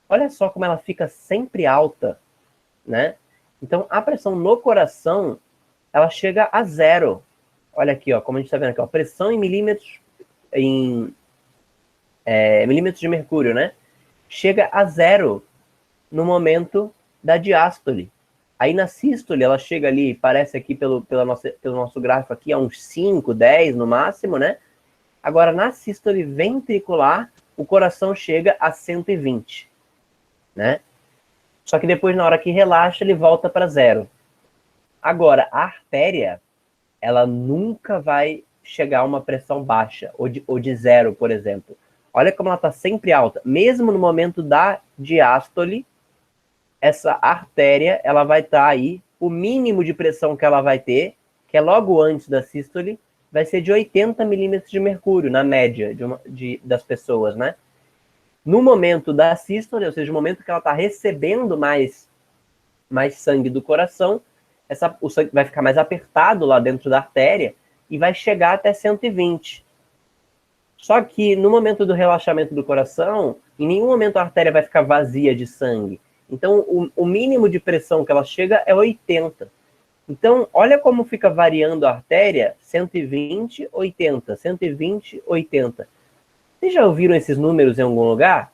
olha só como ela fica sempre alta, né? Então, a pressão no coração, ela chega a zero. Olha aqui, ó, como a gente está vendo aqui, ó, pressão em milímetros, milímetros de mercúrio, né? Chega a zero no momento da diástole. Aí na sístole, ela chega ali, parece aqui pelo nosso gráfico aqui, a uns 5, 10 no máximo, né? Agora, na sístole ventricular, o coração chega a 120, né? Só que depois, na hora que relaxa, ele volta para zero. Agora, a artéria, ela nunca vai chegar a uma pressão baixa, ou de zero, por exemplo. Olha como ela está sempre alta. Mesmo no momento da diástole, essa artéria, ela vai estar aí, o mínimo de pressão que ela vai ter, que é logo antes da sístole, vai ser de 80 milímetros de mercúrio, na média das pessoas, né? No momento da sístole, ou seja, no momento que ela está recebendo mais sangue do coração, o sangue vai ficar mais apertado lá dentro da artéria e vai chegar até 120. Só que no momento do relaxamento do coração, em nenhum momento a artéria vai ficar vazia de sangue. Então, o mínimo de pressão que ela chega é 80. Então, olha como fica variando a artéria, 120, 80, 120, 80. Vocês já ouviram esses números em algum lugar?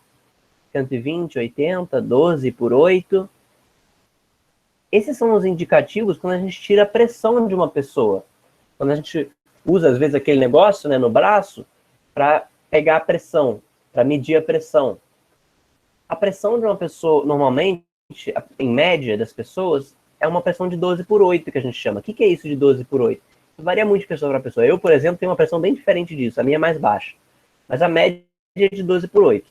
120, 80, 12 por 8. Esses são os indicativos quando a gente tira a pressão de uma pessoa. Quando a gente usa, às vezes, aquele negócio, né, no braço para pegar a pressão, para medir a pressão. A pressão de uma pessoa, normalmente, em média das pessoas, é uma pressão de 12/8, que a gente chama. O que é isso de 12/8? Varia muito de pessoa para pessoa. Eu, por exemplo, tenho uma pressão bem diferente disso. A minha é mais baixa. Mas a média é de 12/8.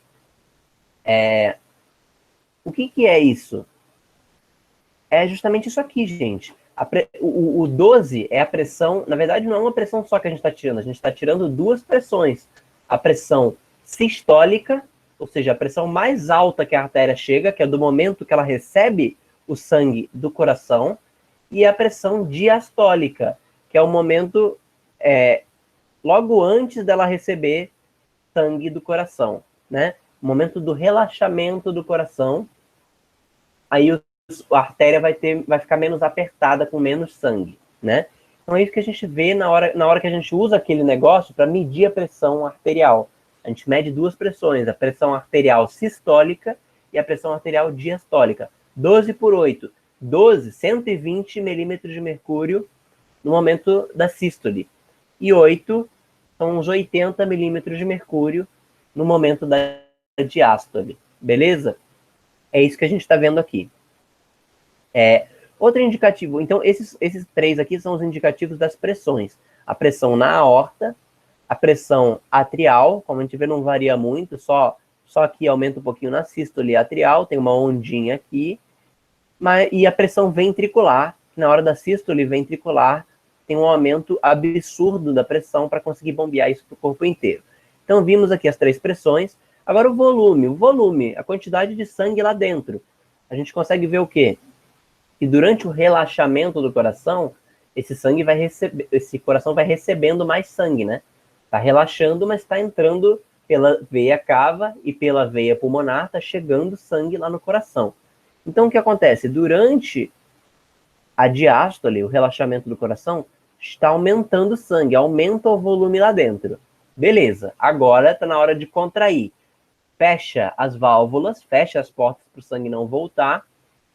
O que é isso? É justamente isso aqui, gente. O 12 é a pressão, na verdade não é uma pressão só que a gente está tirando duas pressões. A pressão sistólica, ou seja, a pressão mais alta que a artéria chega, que é do momento que ela recebe o sangue do coração, e a pressão diastólica, que é o momento logo antes dela receber sangue do coração, né? O momento do relaxamento do coração, aí a artéria vai ficar menos apertada, com menos sangue, né? Então é isso que a gente vê na hora que a gente usa aquele negócio para medir a pressão arterial. A gente mede duas pressões, a pressão arterial sistólica e a pressão arterial diastólica. 12/8. 12, 120 milímetros de mercúrio no momento da sístole. E 8 são uns 80 milímetros de mercúrio no momento da diástole. Beleza? É isso que a gente está vendo aqui. Outro indicativo, então esses três aqui são os indicativos das pressões. A pressão na aorta, a pressão atrial, como a gente vê não varia muito, só aqui aumenta um pouquinho na sístole atrial, tem uma ondinha aqui, e a pressão ventricular, na hora da sístole ventricular, tem um aumento absurdo da pressão para conseguir bombear isso para o corpo inteiro. Então vimos aqui as três pressões. Agora o volume, a quantidade de sangue lá dentro. A gente consegue ver o quê? Que durante o relaxamento do coração, esse coração vai recebendo mais sangue, né? Está relaxando, mas está entrando pela veia cava e pela veia pulmonar, está chegando sangue lá no coração. Então, o que acontece? Durante a diástole, o relaxamento do coração, está aumentando o sangue, aumenta o volume lá dentro. Beleza, agora está na hora de contrair. Fecha as válvulas, fecha as portas para o sangue não voltar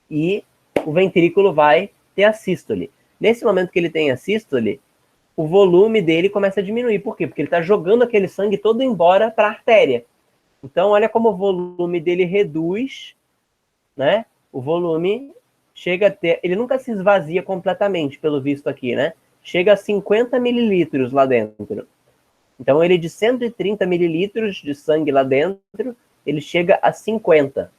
e o ventrículo vai ter a sístole. Nesse momento que ele tem a sístole, o volume dele começa a diminuir. Por quê? Porque ele está jogando aquele sangue todo embora para a artéria. Então, olha como o volume dele reduz, né? O volume chega a ter... Ele nunca se esvazia completamente, pelo visto aqui, né? Chega a 50 mililitros lá dentro. Então, ele de 130 mililitros de sangue lá dentro, ele chega a 50.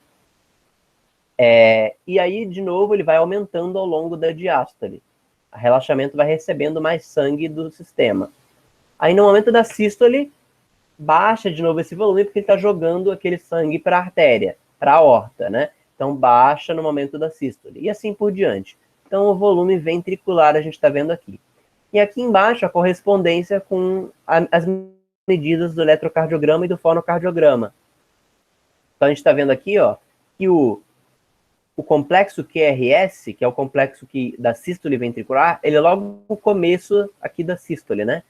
E aí, de novo, ele vai aumentando ao longo da diástole. O relaxamento vai recebendo mais sangue do sistema. Aí, no momento da sístole, baixa de novo esse volume, porque ele está jogando aquele sangue para a artéria, para a aorta, né? Então, baixa no momento da sístole. E assim por diante. Então, o volume ventricular a gente está vendo aqui. E aqui embaixo, a correspondência com as medidas do eletrocardiograma e do fonocardiograma. Então, a gente está vendo aqui, ó, que o complexo QRS, que é o complexo da sístole ventricular, ele é logo no começo aqui da sístole, né?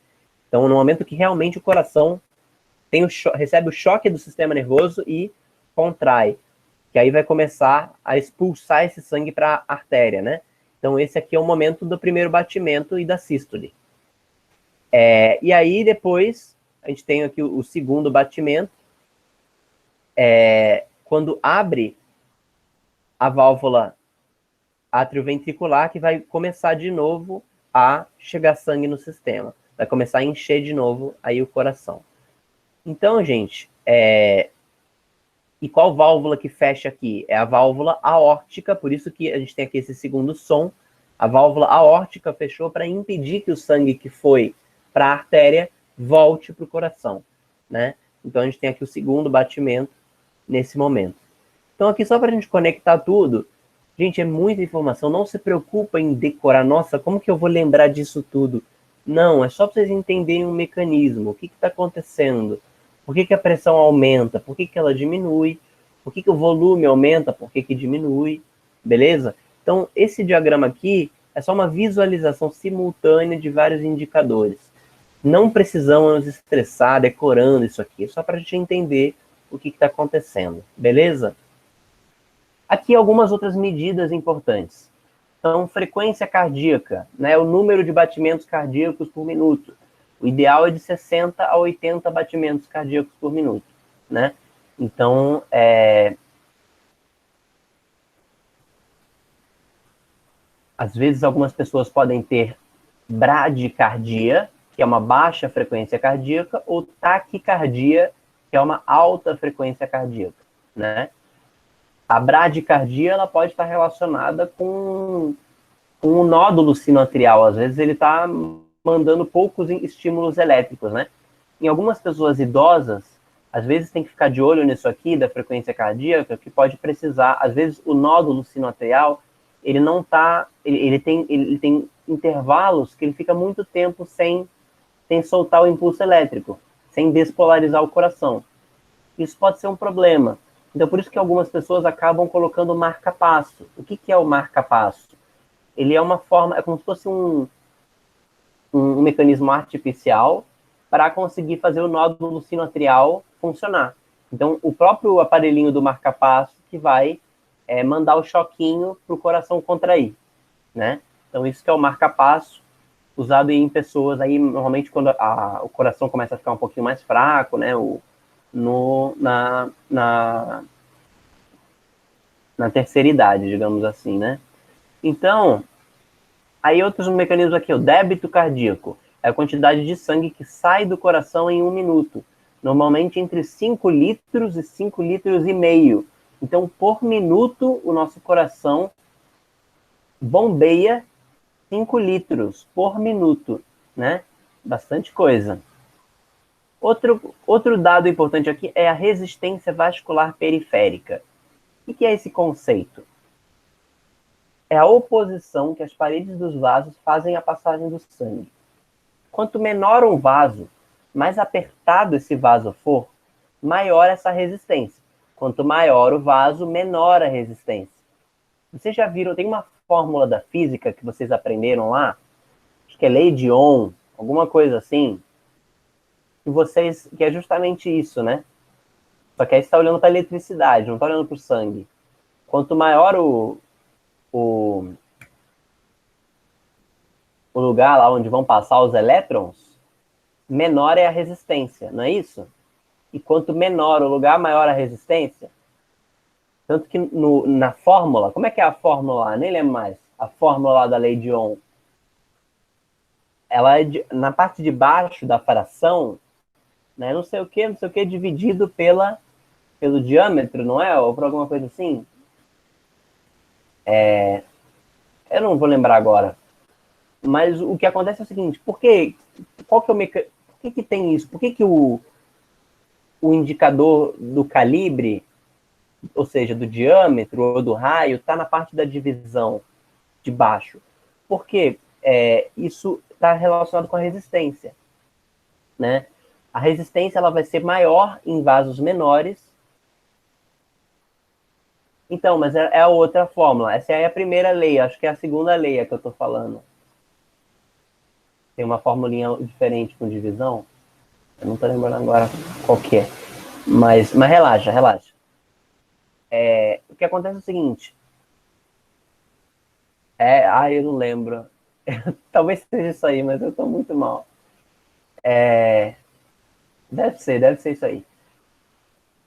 Então, no momento que realmente o coração recebe o choque do sistema nervoso e contrai, que aí vai começar a expulsar esse sangue para a artéria, né? Então, esse aqui é o momento do primeiro batimento e da sístole. E aí, depois, a gente tem aqui o segundo batimento, quando abre a válvula atrioventricular, que vai começar de novo a chegar sangue no sistema. Vai começar a encher de novo aí o coração. Então, gente, e qual válvula que fecha aqui? É a válvula aórtica, por isso que a gente tem aqui esse segundo som. A válvula aórtica fechou para impedir que o sangue que foi para a artéria volte para o coração, né? Então, a gente tem aqui o segundo batimento nesse momento. Então, aqui só para a gente conectar tudo, gente, é muita informação. Não se preocupa em decorar. Nossa, como que eu vou lembrar disso tudo? Não, é só para vocês entenderem o mecanismo. O que está acontecendo? Por que a pressão aumenta? Por que ela diminui? Por que o volume aumenta? Por que diminui? Beleza? Então, esse diagrama aqui é só uma visualização simultânea de vários indicadores. Não precisamos nos estressar decorando isso aqui. É só para a gente entender o que está acontecendo. Beleza? Aqui algumas outras medidas importantes. Então, frequência cardíaca, né, o número de batimentos cardíacos por minuto. O ideal é de 60 a 80 batimentos cardíacos por minuto, né? Então, às vezes algumas pessoas podem ter bradicardia, que é uma baixa frequência cardíaca, ou taquicardia, que é uma alta frequência cardíaca, né? A bradicardia, ela pode estar relacionada com um nódulo sinoatrial. Às vezes ele está mandando poucos estímulos elétricos, né? Em algumas pessoas idosas, às vezes tem que ficar de olho nisso aqui, da frequência cardíaca, que pode precisar, às vezes o nódulo sinoatrial, ele não tá, ele tem intervalos que ele fica muito tempo sem soltar o impulso elétrico, sem despolarizar o coração. Isso pode ser um problema. Então, por isso que algumas pessoas acabam colocando marca-passo. O que é o marca-passo? Ele é uma forma, é como se fosse um mecanismo artificial para conseguir fazer o nódulo sinoatrial funcionar. Então, o próprio aparelhinho do marca-passo que vai mandar o choquinho para o coração contrair, né? Então, isso que é o marca-passo, usado em pessoas aí, normalmente, quando o coração começa a ficar um pouquinho mais fraco, né? Na terceira idade, digamos assim, né? Então, aí outros mecanismos aqui, o débito cardíaco, é a quantidade de sangue que sai do coração em 1 minuto, normalmente entre 5 litros e 5 litros e meio. Então, por minuto, o nosso coração bombeia 5 litros por minuto, né? Bastante coisa. Outro dado importante aqui é a resistência vascular periférica. O que é esse conceito? É a oposição que as paredes dos vasos fazem à passagem do sangue. Quanto menor um vaso, mais apertado esse vaso for, maior essa resistência. Quanto maior o vaso, menor a resistência. Vocês já viram, tem uma fórmula da física que vocês aprenderam lá, acho que é lei de Ohm, alguma coisa assim, que é justamente isso, né? Só que aí você está olhando para a eletricidade, não está olhando para o sangue. Quanto maior o lugar lá onde vão passar os elétrons, menor é a resistência, não é isso? E quanto menor o lugar, maior a resistência. Tanto que na fórmula, como é que é a fórmula lá? Nem lembro mais. A fórmula lá da lei de Ohm. Ela é na parte de baixo da fração, né, não sei o que, dividido pelo diâmetro, não é? Ou por alguma coisa assim. Eu não vou lembrar agora. Mas o que acontece é o seguinte, qual que é por que tem isso? Por que o indicador do calibre, ou seja, do diâmetro ou do raio, está na parte da divisão de baixo? Porque isso está relacionado com a resistência, né? A resistência ela vai ser maior em vasos menores. Então, mas é a outra fórmula. Essa é a primeira lei, acho que é a segunda lei que eu estou falando. Tem uma formulinha diferente com divisão. Eu não estou lembrando agora qual que é. Mas relaxa. O que acontece é o seguinte. Eu não lembro. Talvez seja isso aí, mas eu estou muito mal. Deve ser isso aí.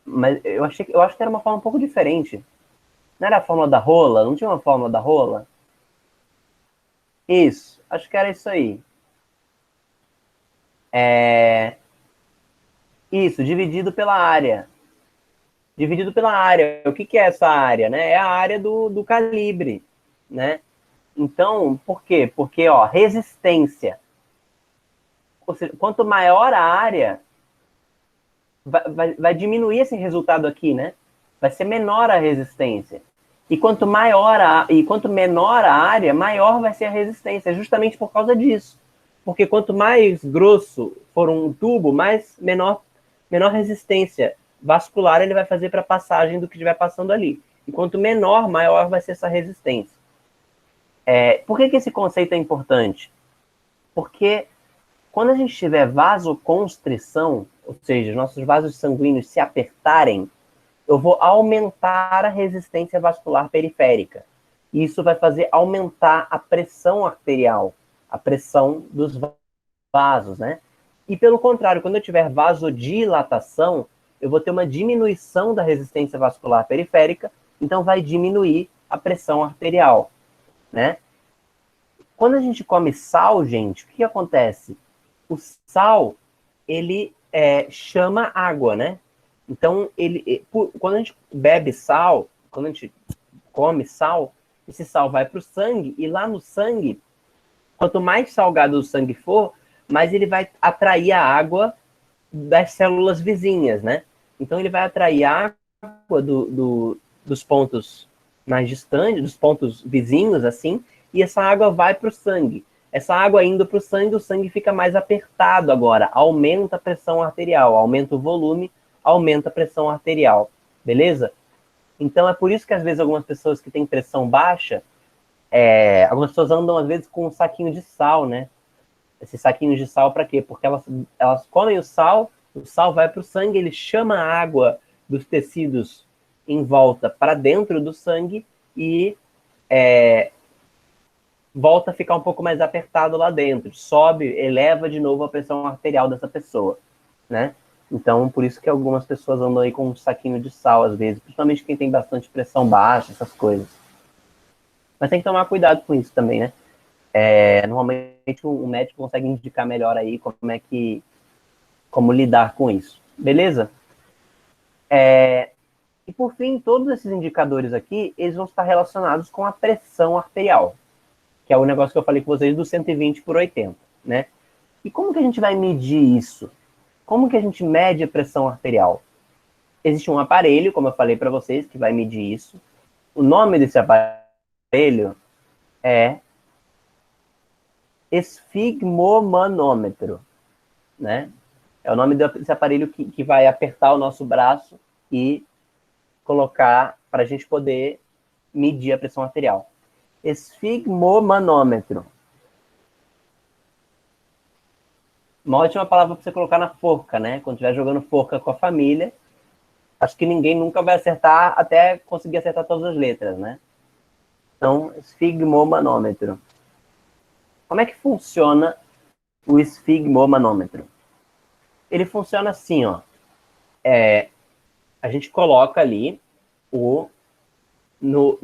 Mas eu acho que era uma forma um pouco diferente. Não era a fórmula da rola? Não tinha uma fórmula da rola? Isso, acho que era isso aí. Isso, dividido pela área. Dividido pela área. O que é essa área? Né? É a área do calibre. Né? Então, por quê? Porque, resistência. Ou seja, quanto maior a área, vai diminuir esse resultado aqui, né? Vai ser menor a resistência. E quanto menor a área, maior vai ser a resistência, justamente por causa disso. Porque quanto mais grosso for um tubo, menor resistência vascular ele vai fazer para a passagem do que estiver passando ali. E quanto menor, maior vai ser essa resistência. Por que esse conceito é importante? Porque quando a gente tiver vasoconstrição, ou seja, nossos vasos sanguíneos se apertarem, eu vou aumentar a resistência vascular periférica. Isso vai fazer aumentar a pressão arterial, a pressão dos vasos, né? E pelo contrário, quando eu tiver vasodilatação, eu vou ter uma diminuição da resistência vascular periférica, então vai diminuir a pressão arterial, né? Quando a gente come sal, gente, o que acontece? O sal, ele chama água, né? Então, quando a gente bebe sal, quando a gente come sal, esse sal vai para o sangue, e lá no sangue, quanto mais salgado o sangue for, mais ele vai atrair a água das células vizinhas, né? Então, ele vai atrair a água dos pontos mais distantes, dos pontos vizinhos, assim, e essa água vai para o sangue. Essa água indo para o sangue fica mais apertado agora, aumenta a pressão arterial, aumenta o volume, aumenta a pressão arterial, beleza? Então é por isso que às vezes algumas pessoas que têm pressão baixa, algumas pessoas andam às vezes com um saquinho de sal, né? Esses saquinhos de sal para quê? Porque elas comem o sal vai para o sangue, ele chama a água dos tecidos em volta para dentro do sangue e volta a ficar um pouco mais apertado lá dentro, sobe, eleva de novo a pressão arterial dessa pessoa, né? Então, por isso que algumas pessoas andam aí com um saquinho de sal, às vezes, principalmente quem tem bastante pressão baixa, essas coisas. Mas tem que tomar cuidado com isso também, né? Normalmente o médico consegue indicar melhor aí como lidar com isso. Beleza? E por fim, todos esses indicadores aqui, eles vão estar relacionados com a pressão arterial, que é o negócio que eu falei com vocês do 120 por 80, né? E como que a gente vai medir isso? Como que a gente mede a pressão arterial? Existe um aparelho, como eu falei para vocês, que vai medir isso. O nome desse aparelho é esfigmomanômetro, né? É o nome desse aparelho que vai apertar o nosso braço e colocar para a gente poder medir a pressão arterial. Esfigmomanômetro. Uma ótima palavra para você colocar na forca, né? Quando estiver jogando forca com a família, acho que ninguém nunca vai acertar até conseguir acertar todas as letras, né? Então, esfigmomanômetro. Como é que funciona o esfigmomanômetro? Ele funciona assim, ó. A gente coloca ali o o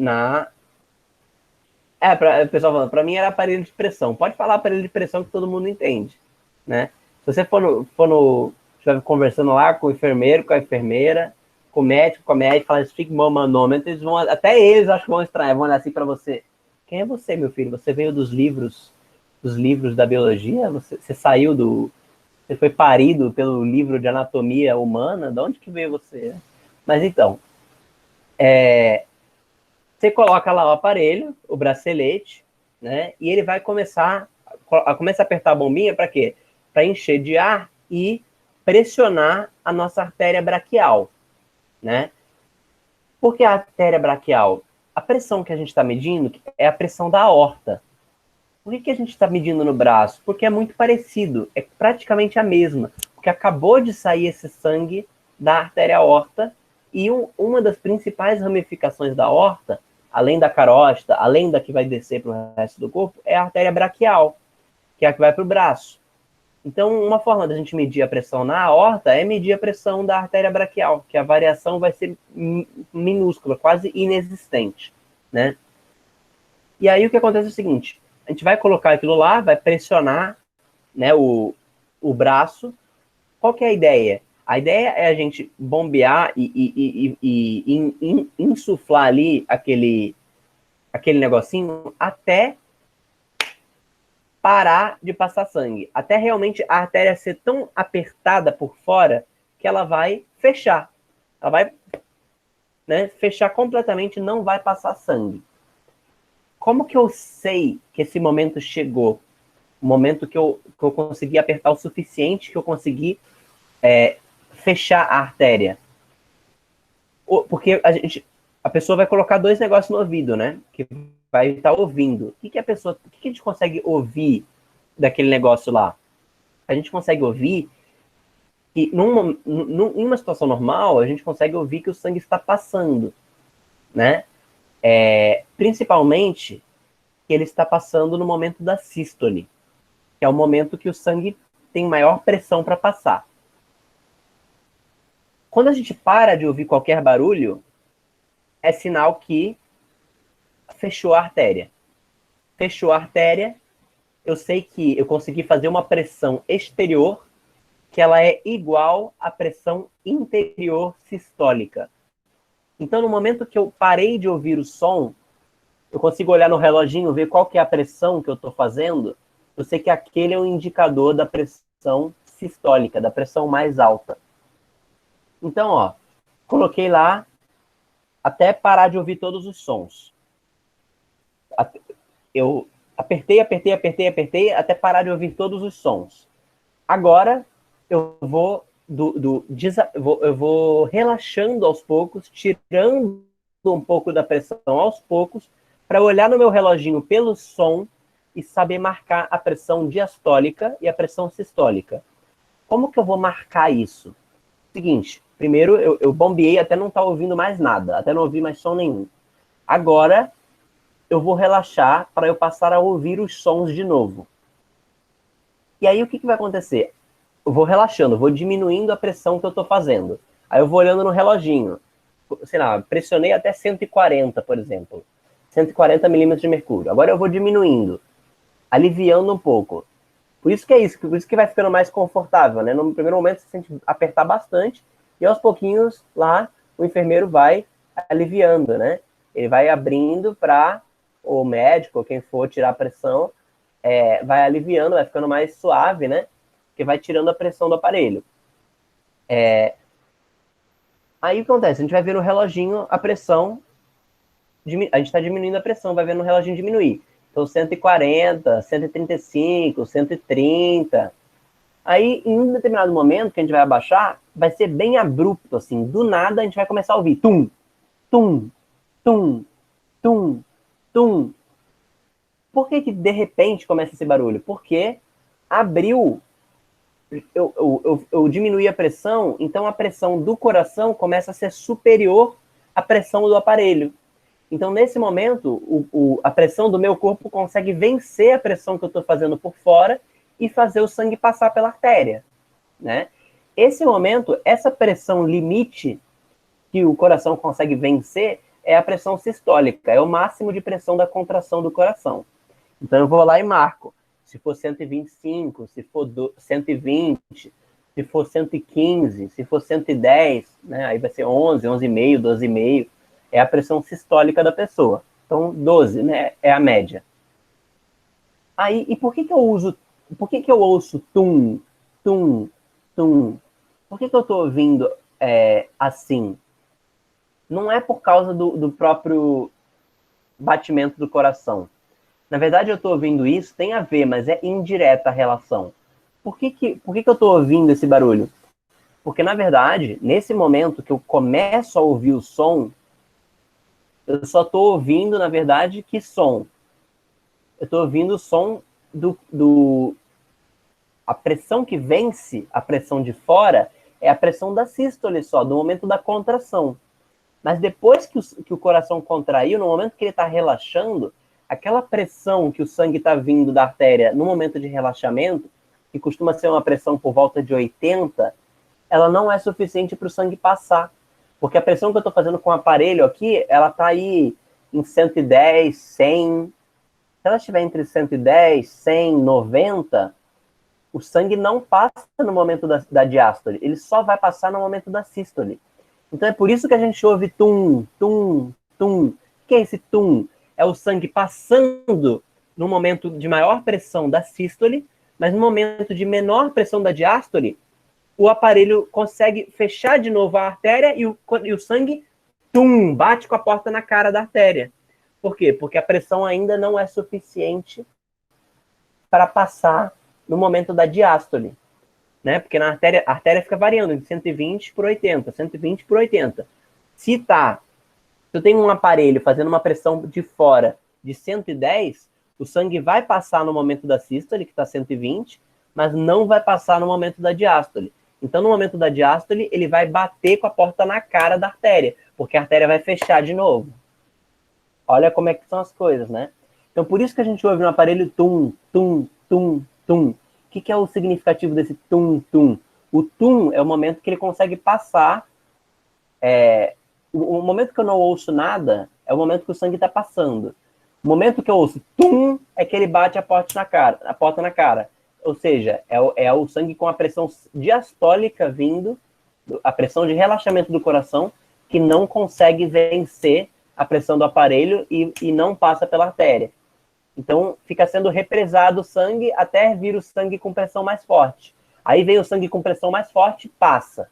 pessoal falando, para mim era aparelho de pressão. Pode falar aparelho de pressão que todo mundo entende, né? Se você estiver conversando lá com o enfermeiro, com a enfermeira, com o médico, fala esfigmomanômetro, até eles acho que vão estranhar, vão olhar assim para você. Quem é você, meu filho? Você veio dos livros da biologia? Você saiu você foi parido pelo livro de anatomia humana? De onde que veio você? Mas então, você coloca lá o aparelho, o bracelete, né? E ele vai começa a apertar a bombinha para quê? Para encher de ar e pressionar a nossa artéria braquial, né? Por que a artéria braquial? A pressão que a gente está medindo é a pressão da aorta. Por que a gente está medindo no braço? Porque é muito parecido, é praticamente a mesma. Porque acabou de sair esse sangue da artéria aorta e uma das principais ramificações da aorta, além da carótida, além da que vai descer para o resto do corpo, é a artéria braquial, que é a que vai para o braço. Então, uma forma da gente medir a pressão na aorta é medir a pressão da artéria braquial, que a variação vai ser minúscula, quase inexistente, né? E aí o que acontece é o seguinte, a gente vai colocar aquilo lá, vai pressionar, né, o braço. Qual que é a ideia? A ideia é a gente bombear e insuflar ali aquele negocinho até parar de passar sangue. Até realmente a artéria ser tão apertada por fora que ela vai fechar. Ela vai, né, fechar completamente, não vai passar sangue. Como que eu sei que esse momento chegou? O momento que eu consegui apertar o suficiente, que eu consegui fechar a artéria. Porque a pessoa vai colocar dois negócios no ouvido, né? Que vai estar ouvindo. O que a gente consegue ouvir daquele negócio lá? A gente consegue ouvir que em uma situação normal, a gente consegue ouvir que o sangue está passando, né? Principalmente que ele está passando no momento da sístole, que é o momento que o sangue tem maior pressão para passar. Quando a gente para de ouvir qualquer barulho, é sinal que fechou a artéria. Fechou a artéria, eu sei que eu consegui fazer uma pressão exterior que ela é igual à pressão interior sistólica. Então, no momento que eu parei de ouvir o som, eu consigo olhar no reloginho, ver qual que é a pressão que eu estou fazendo. Eu sei que aquele é um indicador da pressão sistólica, da pressão mais alta. Então, ó, coloquei lá até parar de ouvir todos os sons. Eu apertei até parar de ouvir todos os sons. Agora, eu vou eu vou relaxando aos poucos, tirando um pouco da pressão aos poucos, para olhar no meu reloginho pelo som e saber marcar a pressão diastólica e a pressão sistólica. Como que eu vou marcar isso? Seguinte, primeiro eu bombeei até não estar ouvindo mais nada, até não ouvir mais som nenhum. Agora, eu vou relaxar para eu passar a ouvir os sons de novo. E aí, o que vai acontecer? Eu vou relaxando, vou diminuindo a pressão que eu estou fazendo. Aí eu vou olhando no reloginho. Sei lá, pressionei até 140, por exemplo. 140 milímetros de mercúrio. Agora eu vou diminuindo, aliviando um pouco. Por isso que vai ficando mais confortável, né? No primeiro momento você sente apertar bastante e aos pouquinhos lá o enfermeiro vai aliviando, né? Ele vai abrindo para o médico, ou quem for tirar a pressão, vai aliviando, vai ficando mais suave, né? Que vai tirando a pressão do aparelho. Aí o que acontece? A gente vai ver no reloginho a pressão, a gente está diminuindo a pressão, vai ver no reloginho diminuir. Então 140, 135, 130. Aí, em um determinado momento que a gente vai abaixar, vai ser bem abrupto, assim. Do nada a gente vai começar a ouvir tum, tum, tum, tum, tum. Por que de repente começa esse barulho? Porque abriu, eu diminuí a pressão, então a pressão do coração começa a ser superior à pressão do aparelho. Então, nesse momento, a pressão do meu corpo consegue vencer a pressão que eu estou fazendo por fora e fazer o sangue passar pela artéria, né? Esse momento, essa pressão limite que o coração consegue vencer é a pressão sistólica, é o máximo de pressão da contração do coração. Então, eu vou lá e marco. Se for 125, se for 120, se for 115, se for 110, né? Aí vai ser 11, 11,5, 12,5. É a pressão sistólica da pessoa. Então, 12, né? É a média. Aí, e por que eu ouço tum, tum, tum? Por que eu estou ouvindo assim? Não é por causa do próprio batimento do coração. Na verdade, eu estou ouvindo isso, tem a ver, mas é indireta a relação. Por que eu estou ouvindo esse barulho? Porque, na verdade, nesse momento que eu começo a ouvir o som, eu só estou ouvindo, na verdade, que som? Eu estou ouvindo o som a pressão que vence a pressão de fora é a pressão da sístole só, do momento da contração. Mas depois que o coração contraiu, no momento que ele está relaxando, aquela pressão que o sangue está vindo da artéria no momento de relaxamento, que costuma ser uma pressão por volta de 80, ela não é suficiente para o sangue passar. Porque a pressão que eu estou fazendo com o aparelho aqui, ela está aí em 110, 100. Se ela estiver entre 110, 100, 90, o sangue não passa no momento da diástole. Ele só vai passar no momento da sístole. Então é por isso que a gente ouve tum, tum, tum. O que é esse tum? É o sangue passando no momento de maior pressão da sístole, mas no momento de menor pressão da diástole, o aparelho consegue fechar de novo a artéria e o sangue, tum, bate com a porta na cara da artéria. Por quê? Porque a pressão ainda não é suficiente para passar no momento da diástole, né? Porque a artéria fica variando de 120 por 80, 120 por 80. Se eu tenho um aparelho fazendo uma pressão de fora de 110, o sangue vai passar no momento da sístole, que está 120, mas não vai passar no momento da diástole. Então, no momento da diástole, ele vai bater com a porta na cara da artéria, porque a artéria vai fechar de novo. Olha como é que são as coisas, né? Então, por isso que a gente ouve no aparelho tum, tum, tum, tum. que é o significativo desse tum-tum? O tum é o momento que ele consegue passar. O momento que eu não ouço nada é o momento que o sangue está passando. O momento que eu ouço tum é que ele bate a porta na cara. Ou seja, é o sangue com a pressão diastólica vindo, a pressão de relaxamento do coração, que não consegue vencer a pressão do aparelho e não passa pela artéria. Então, fica sendo represado o sangue até vir o sangue com pressão mais forte. Aí vem o sangue com pressão mais forte, passa.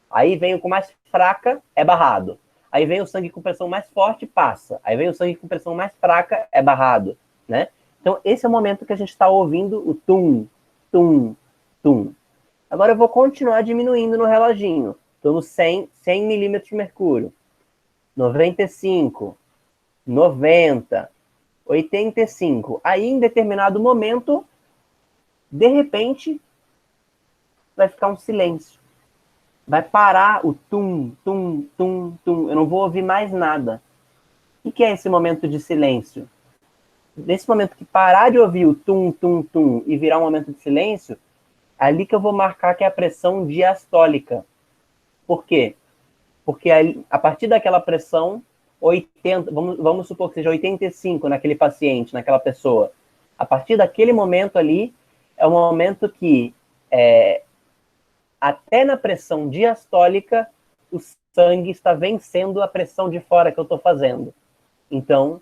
Aí vem o com mais fraca, é barrado. Aí vem o sangue com pressão mais forte, passa. Aí vem o sangue com pressão mais fraca, é barrado, né? Então, esse é o momento que a gente está ouvindo o tum, tum, tum. Agora eu vou continuar diminuindo no reloginho. Estou no 100 milímetros de mercúrio. 95, 90, 85. Aí, em determinado momento, de repente, vai ficar um silêncio. Vai parar o tum, tum, tum, tum. Eu não vou ouvir mais nada. O que é esse momento de silêncio? Nesse momento que parar de ouvir o tum, tum, tum e virar um momento de silêncio, é ali que eu vou marcar que é a pressão diastólica. Por quê? Porque a partir daquela pressão, 80, vamos supor que seja 85 naquele paciente, naquela pessoa. A partir daquele momento ali, é o momento que até na pressão diastólica, o sangue está vencendo a pressão de fora que eu estou fazendo. Então,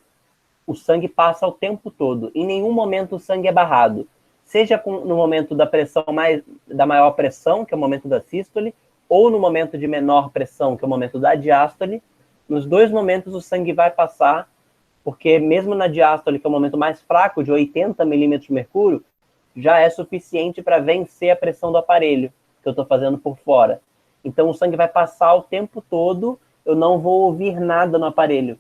o sangue passa o tempo todo. Em nenhum momento o sangue é barrado. Seja no momento da maior pressão, que é o momento da sístole, ou no momento de menor pressão, que é o momento da diástole. Nos dois momentos o sangue vai passar, porque mesmo na diástole, que é o momento mais fraco, de 80 milímetros de mercúrio, já é suficiente para vencer a pressão do aparelho que eu estou fazendo por fora. Então o sangue vai passar o tempo todo, eu não vou ouvir nada no aparelho,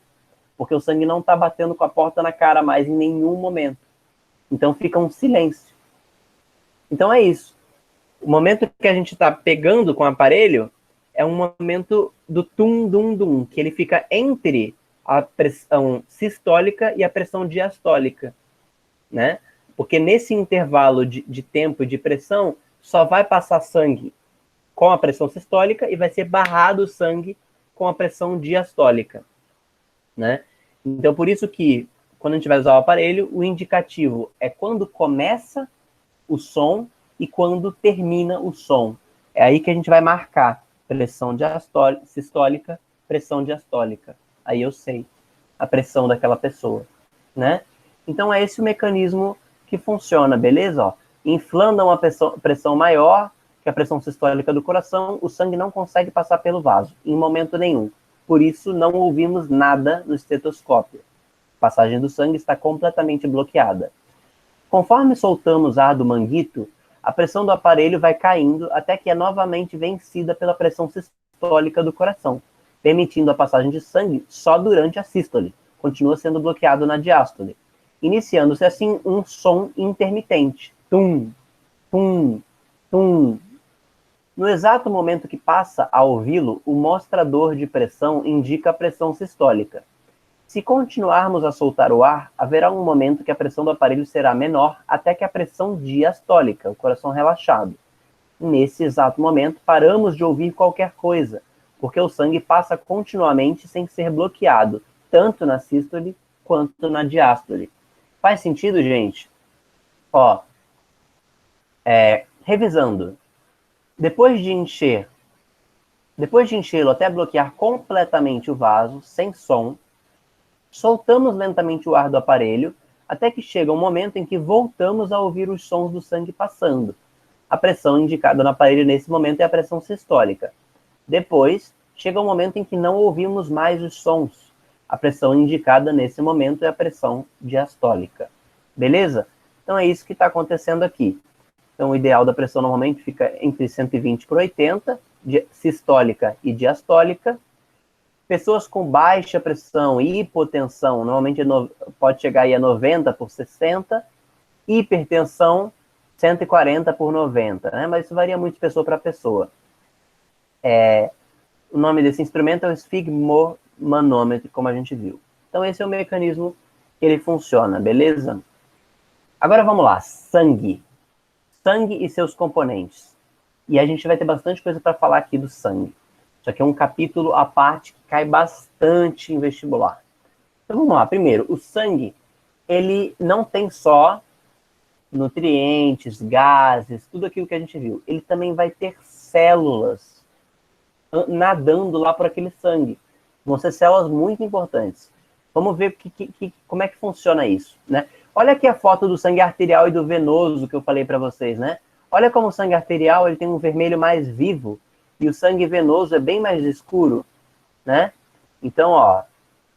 porque o sangue não está batendo com a porta na cara mais em nenhum momento. Então fica um silêncio. Então é isso. O momento que a gente está pegando com o aparelho é um momento do tum-dum-dum, que ele fica entre a pressão sistólica e a pressão diastólica, né? Porque nesse intervalo de tempo e de pressão, só vai passar sangue com a pressão sistólica e vai ser barrado o sangue com a pressão diastólica, né? Então, por isso que, quando a gente vai usar o aparelho, o indicativo é quando começa o som e quando termina o som. É aí que a gente vai marcar pressão sistólica, pressão diastólica. Aí eu sei a pressão daquela pessoa, né? Então, é esse o mecanismo que funciona, beleza? Ó, inflando uma pressão maior que a pressão sistólica do coração, o sangue não consegue passar pelo vaso, em momento nenhum. Por isso, não ouvimos nada no estetoscópio. A passagem do sangue está completamente bloqueada. Conforme soltamos ar do manguito, a pressão do aparelho vai caindo até que é novamente vencida pela pressão sistólica do coração, permitindo a passagem de sangue só durante a sístole. Continua sendo bloqueado na diástole, iniciando-se assim um som intermitente. Tum, tum, tum. No exato momento que passa a ouvi-lo, o mostrador de pressão indica a pressão sistólica. Se continuarmos a soltar o ar, haverá um momento que a pressão do aparelho será menor até que a pressão diastólica, o coração relaxado. Nesse exato momento, paramos de ouvir qualquer coisa, porque o sangue passa continuamente sem ser bloqueado, tanto na sístole quanto na diástole. Faz sentido, gente? Ó, revisando. Depois de enchê-lo até bloquear completamente o vaso, sem som, soltamos lentamente o ar do aparelho, até que chega um momento em que voltamos a ouvir os sons do sangue passando. A pressão indicada no aparelho nesse momento é a pressão sistólica. Depois, chega um momento em que não ouvimos mais os sons. A pressão indicada nesse momento é a pressão diastólica. Beleza? Então é isso que está acontecendo aqui. Então, o ideal da pressão normalmente fica entre 120 por 80, sistólica e diastólica. Pessoas com baixa pressão e hipotensão, normalmente pode chegar aí a 90 por 60. Hipertensão, 140 por 90, né? Mas isso varia muito de pessoa para pessoa. O nome desse instrumento é o esfigmomanômetro, como a gente viu. Então, esse é o mecanismo que ele funciona, beleza? Agora vamos lá, sangue. sangue e seus componentes. E a gente vai ter bastante coisa para falar aqui do sangue. Isso aqui é um capítulo à parte que cai bastante em vestibular. Então vamos lá. Primeiro, o sangue, ele não tem só nutrientes, gases, tudo aquilo que a gente viu. Ele também vai ter células nadando lá por aquele sangue. Vão ser células muito importantes. Vamos ver como é que funciona isso, né? Olha aqui a foto do sangue arterial e do venoso que eu falei para vocês, né? Olha como o sangue arterial ele tem um vermelho mais vivo e o sangue venoso é bem mais escuro, né? Então, ó,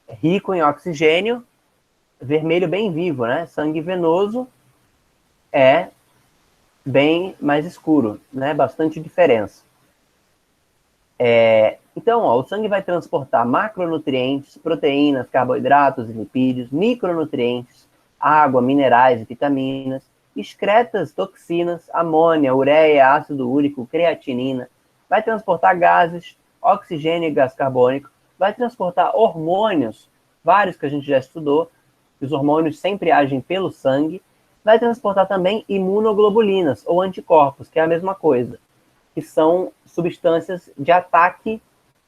rico em oxigênio, vermelho bem vivo, né? Sangue venoso é bem mais escuro, né? Bastante diferença. Então, ó, o sangue vai transportar macronutrientes, proteínas, carboidratos e lipídios, micronutrientes, água, minerais e vitaminas, excretas, toxinas, amônia, ureia, ácido úrico, creatinina, vai transportar gases, oxigênio e gás carbônico, vai transportar hormônios, vários que a gente já estudou, os hormônios sempre agem pelo sangue, vai transportar também imunoglobulinas, ou anticorpos, que é a mesma coisa, que são substâncias de ataque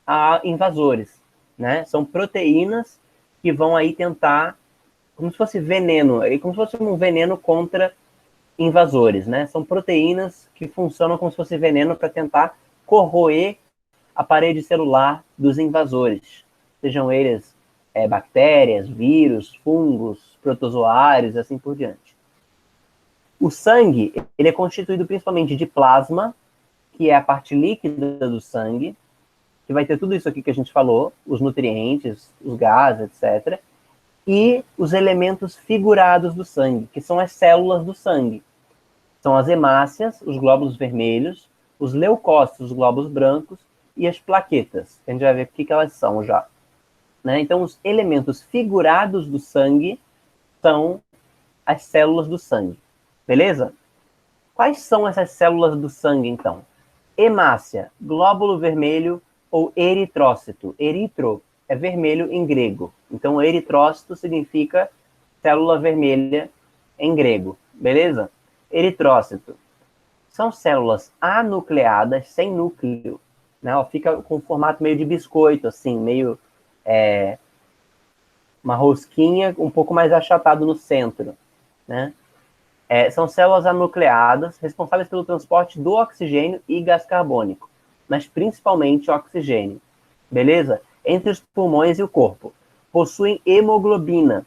a invasores, né? São proteínas que vão aí tentar, como se fosse veneno, como se fosse um veneno contra invasores, né? São proteínas que funcionam como se fosse veneno para tentar corroer a parede celular dos invasores, sejam eles bactérias, vírus, fungos, protozoários, assim por diante. O sangue, ele é constituído principalmente de plasma, que é a parte líquida do sangue, que vai ter tudo isso aqui que a gente falou, os nutrientes, os gases, etc., e os elementos figurados do sangue, que são as células do sangue. São as hemácias, os glóbulos vermelhos, os leucócitos, os glóbulos brancos, e as plaquetas. A gente vai ver o que elas são já. Né? Então, os elementos figurados do sangue são as células do sangue. Beleza? Quais são essas células do sangue, então? Hemácia, glóbulo vermelho ou eritrócito. Eritro é vermelho em grego. Então, eritrócito significa célula vermelha em grego. Beleza? Eritrócito. São células anucleadas, sem núcleo. Né? Fica com um formato meio de biscoito, assim, meio uma rosquinha um pouco mais achatado no centro. Né? São células anucleadas, responsáveis pelo transporte do oxigênio e gás carbônico, mas principalmente oxigênio. Beleza? Entre os pulmões e o corpo. Possuem hemoglobina,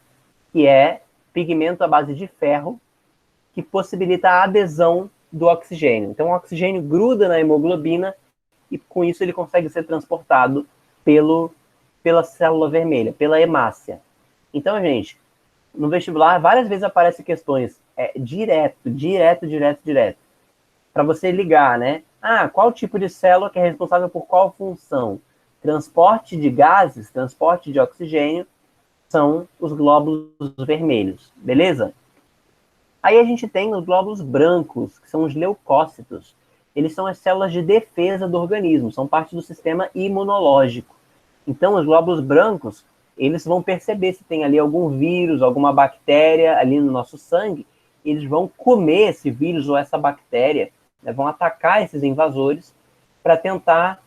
que é pigmento à base de ferro, que possibilita a adesão do oxigênio. Então, o oxigênio gruda na hemoglobina e, com isso, ele consegue ser transportado pela célula vermelha, pela hemácia. Então, gente, no vestibular, várias vezes aparecem questões direto. Para você ligar, né? Qual tipo de célula que é responsável por qual função? Transporte de gases, transporte de oxigênio, são os glóbulos vermelhos, beleza? Aí a gente tem os glóbulos brancos, que são os leucócitos. Eles são as células de defesa do organismo, são parte do sistema imunológico. Então, os glóbulos brancos, eles vão perceber se tem ali algum vírus, alguma bactéria ali no nosso sangue, eles vão comer esse vírus ou essa bactéria, né, vão atacar esses invasores para tentar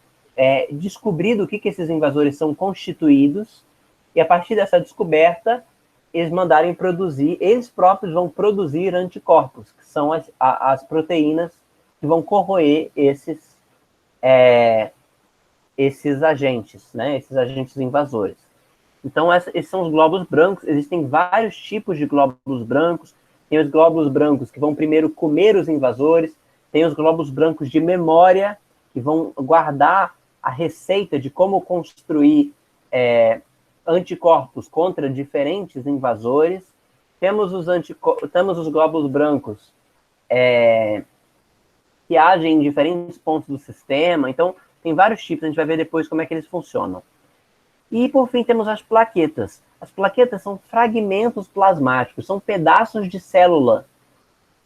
descobrir do que esses invasores são constituídos, e a partir dessa descoberta, eles mandarem produzir, eles próprios vão produzir anticorpos, que são as proteínas que vão corroer esses agentes, né? Esses agentes invasores. Então, esses são os glóbulos brancos. Existem vários tipos de glóbulos brancos. Tem os glóbulos brancos que vão primeiro comer os invasores. Tem os glóbulos brancos de memória, que vão guardar a receita de como construir anticorpos contra diferentes invasores. Temos os glóbulos brancos que agem em diferentes pontos do sistema. Então, tem vários tipos, a gente vai ver depois como é que eles funcionam. E, por fim, temos as plaquetas. As plaquetas são fragmentos plasmáticos, são pedaços de célula.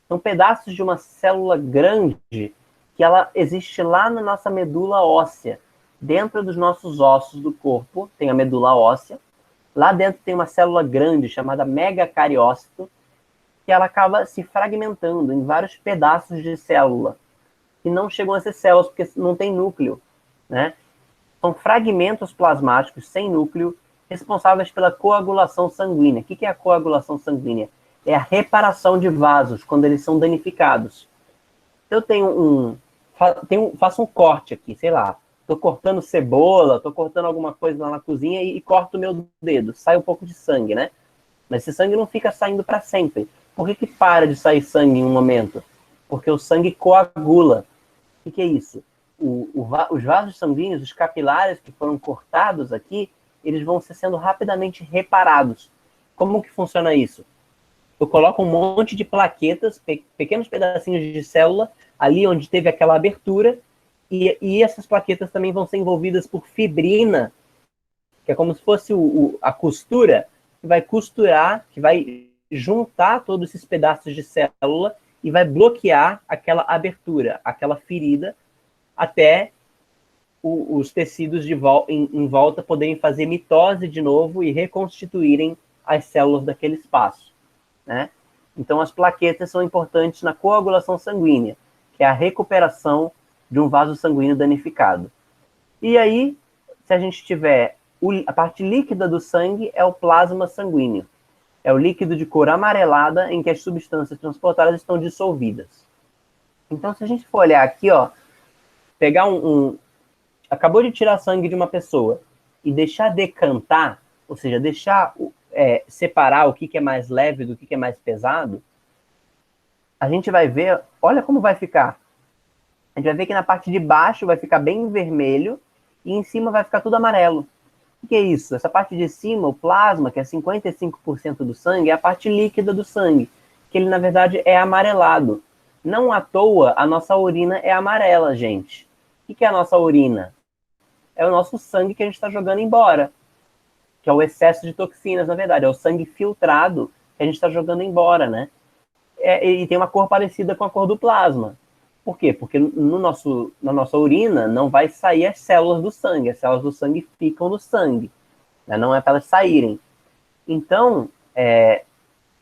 São pedaços de uma célula grande que ela existe lá na nossa medula óssea. Dentro dos nossos ossos do corpo, tem a medula óssea. Lá dentro tem uma célula grande chamada megacariócito, que ela acaba se fragmentando em vários pedaços de célula, que não chegam a ser células, porque não tem núcleo, né? São fragmentos plasmáticos sem núcleo, responsáveis pela coagulação sanguínea. O que é a coagulação sanguínea? É a reparação de vasos, quando eles são danificados. Eu faço um corte aqui, sei lá, estou cortando cebola, estou cortando alguma coisa lá na cozinha e corto o meu dedo, sai um pouco de sangue, né? Mas esse sangue não fica saindo para sempre. Por que para de sair sangue em um momento? Porque o sangue coagula. O que é isso? Os vasos sanguíneos, os capilares que foram cortados aqui, eles vão sendo rapidamente reparados. Como que funciona isso? Eu coloco um monte de plaquetas, pequenos pedacinhos de célula, ali onde teve aquela abertura, e essas plaquetas também vão ser envolvidas por fibrina, que é como se fosse a costura, que vai costurar, que vai juntar todos esses pedaços de célula e vai bloquear aquela abertura, aquela ferida, até os tecidos em volta poderem fazer mitose de novo e reconstituírem as células daquele espaço, né? Então, as plaquetas são importantes na coagulação sanguínea, que é a recuperação de um vaso sanguíneo danificado. E aí, se a gente tiver a parte líquida do sangue, é o plasma sanguíneo. É o líquido de cor amarelada em que as substâncias transportadas estão dissolvidas. Então, se a gente for olhar aqui, ó, pegar acabou de tirar sangue de uma pessoa e deixar decantar, ou seja, deixar separar o que é mais leve do que é mais pesado, a gente vai ver, olha como vai ficar. A gente vai ver que na parte de baixo vai ficar bem vermelho e em cima vai ficar tudo amarelo. O que é isso? Essa parte de cima, o plasma, que é 55% do sangue, é a parte líquida do sangue, que ele, na verdade, é amarelado. Não à toa, a nossa urina é amarela, gente. O que é a nossa urina? É o nosso sangue que a gente está jogando embora, que é o excesso de toxinas, na verdade. É o sangue filtrado que a gente está jogando embora, né? E tem uma cor parecida com a cor do plasma. Por quê? Porque na nossa urina não vai sair as células do sangue. As células do sangue ficam no sangue, né? Não é para elas saírem. Então,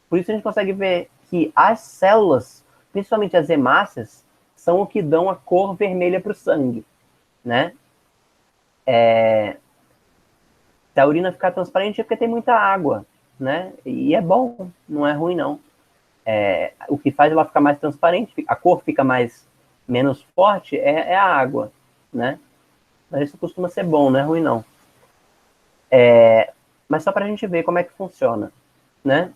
por isso a gente consegue ver que as células, principalmente as hemácias, são o que dão a cor vermelha para o sangue, né? Se a urina ficar transparente é porque tem muita água, né? E é bom, não é ruim, não. O que faz ela ficar mais transparente, a cor fica menos forte, é a água, né? Mas isso costuma ser bom, não é ruim, não. Mas só para a gente ver como é que funciona, né?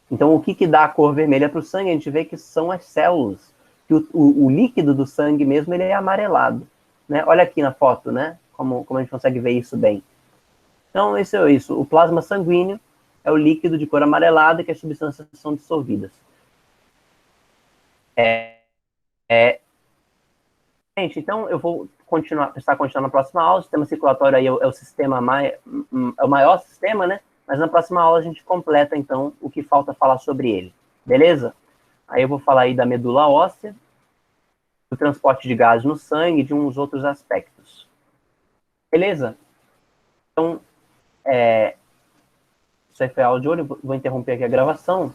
Então, o que dá a cor vermelha para o sangue? A gente vê que são as células. Que o líquido do sangue mesmo, ele é amarelado, né? Olha aqui na foto, né? Como a gente consegue ver isso bem. Então, isso é isso. O plasma sanguíneo é o líquido de cor amarelada que as substâncias são dissolvidas. Gente, então eu vou precisar continuar na próxima aula. O sistema circulatório aí é o sistema é o maior sistema, né? Mas na próxima aula a gente completa, então, o que falta falar sobre ele. Beleza? Aí eu vou falar aí da medula óssea, do transporte de gases no sangue e de uns outros aspectos. Beleza? Então, isso aí foi a aula de hoje. Vou interromper aqui a gravação.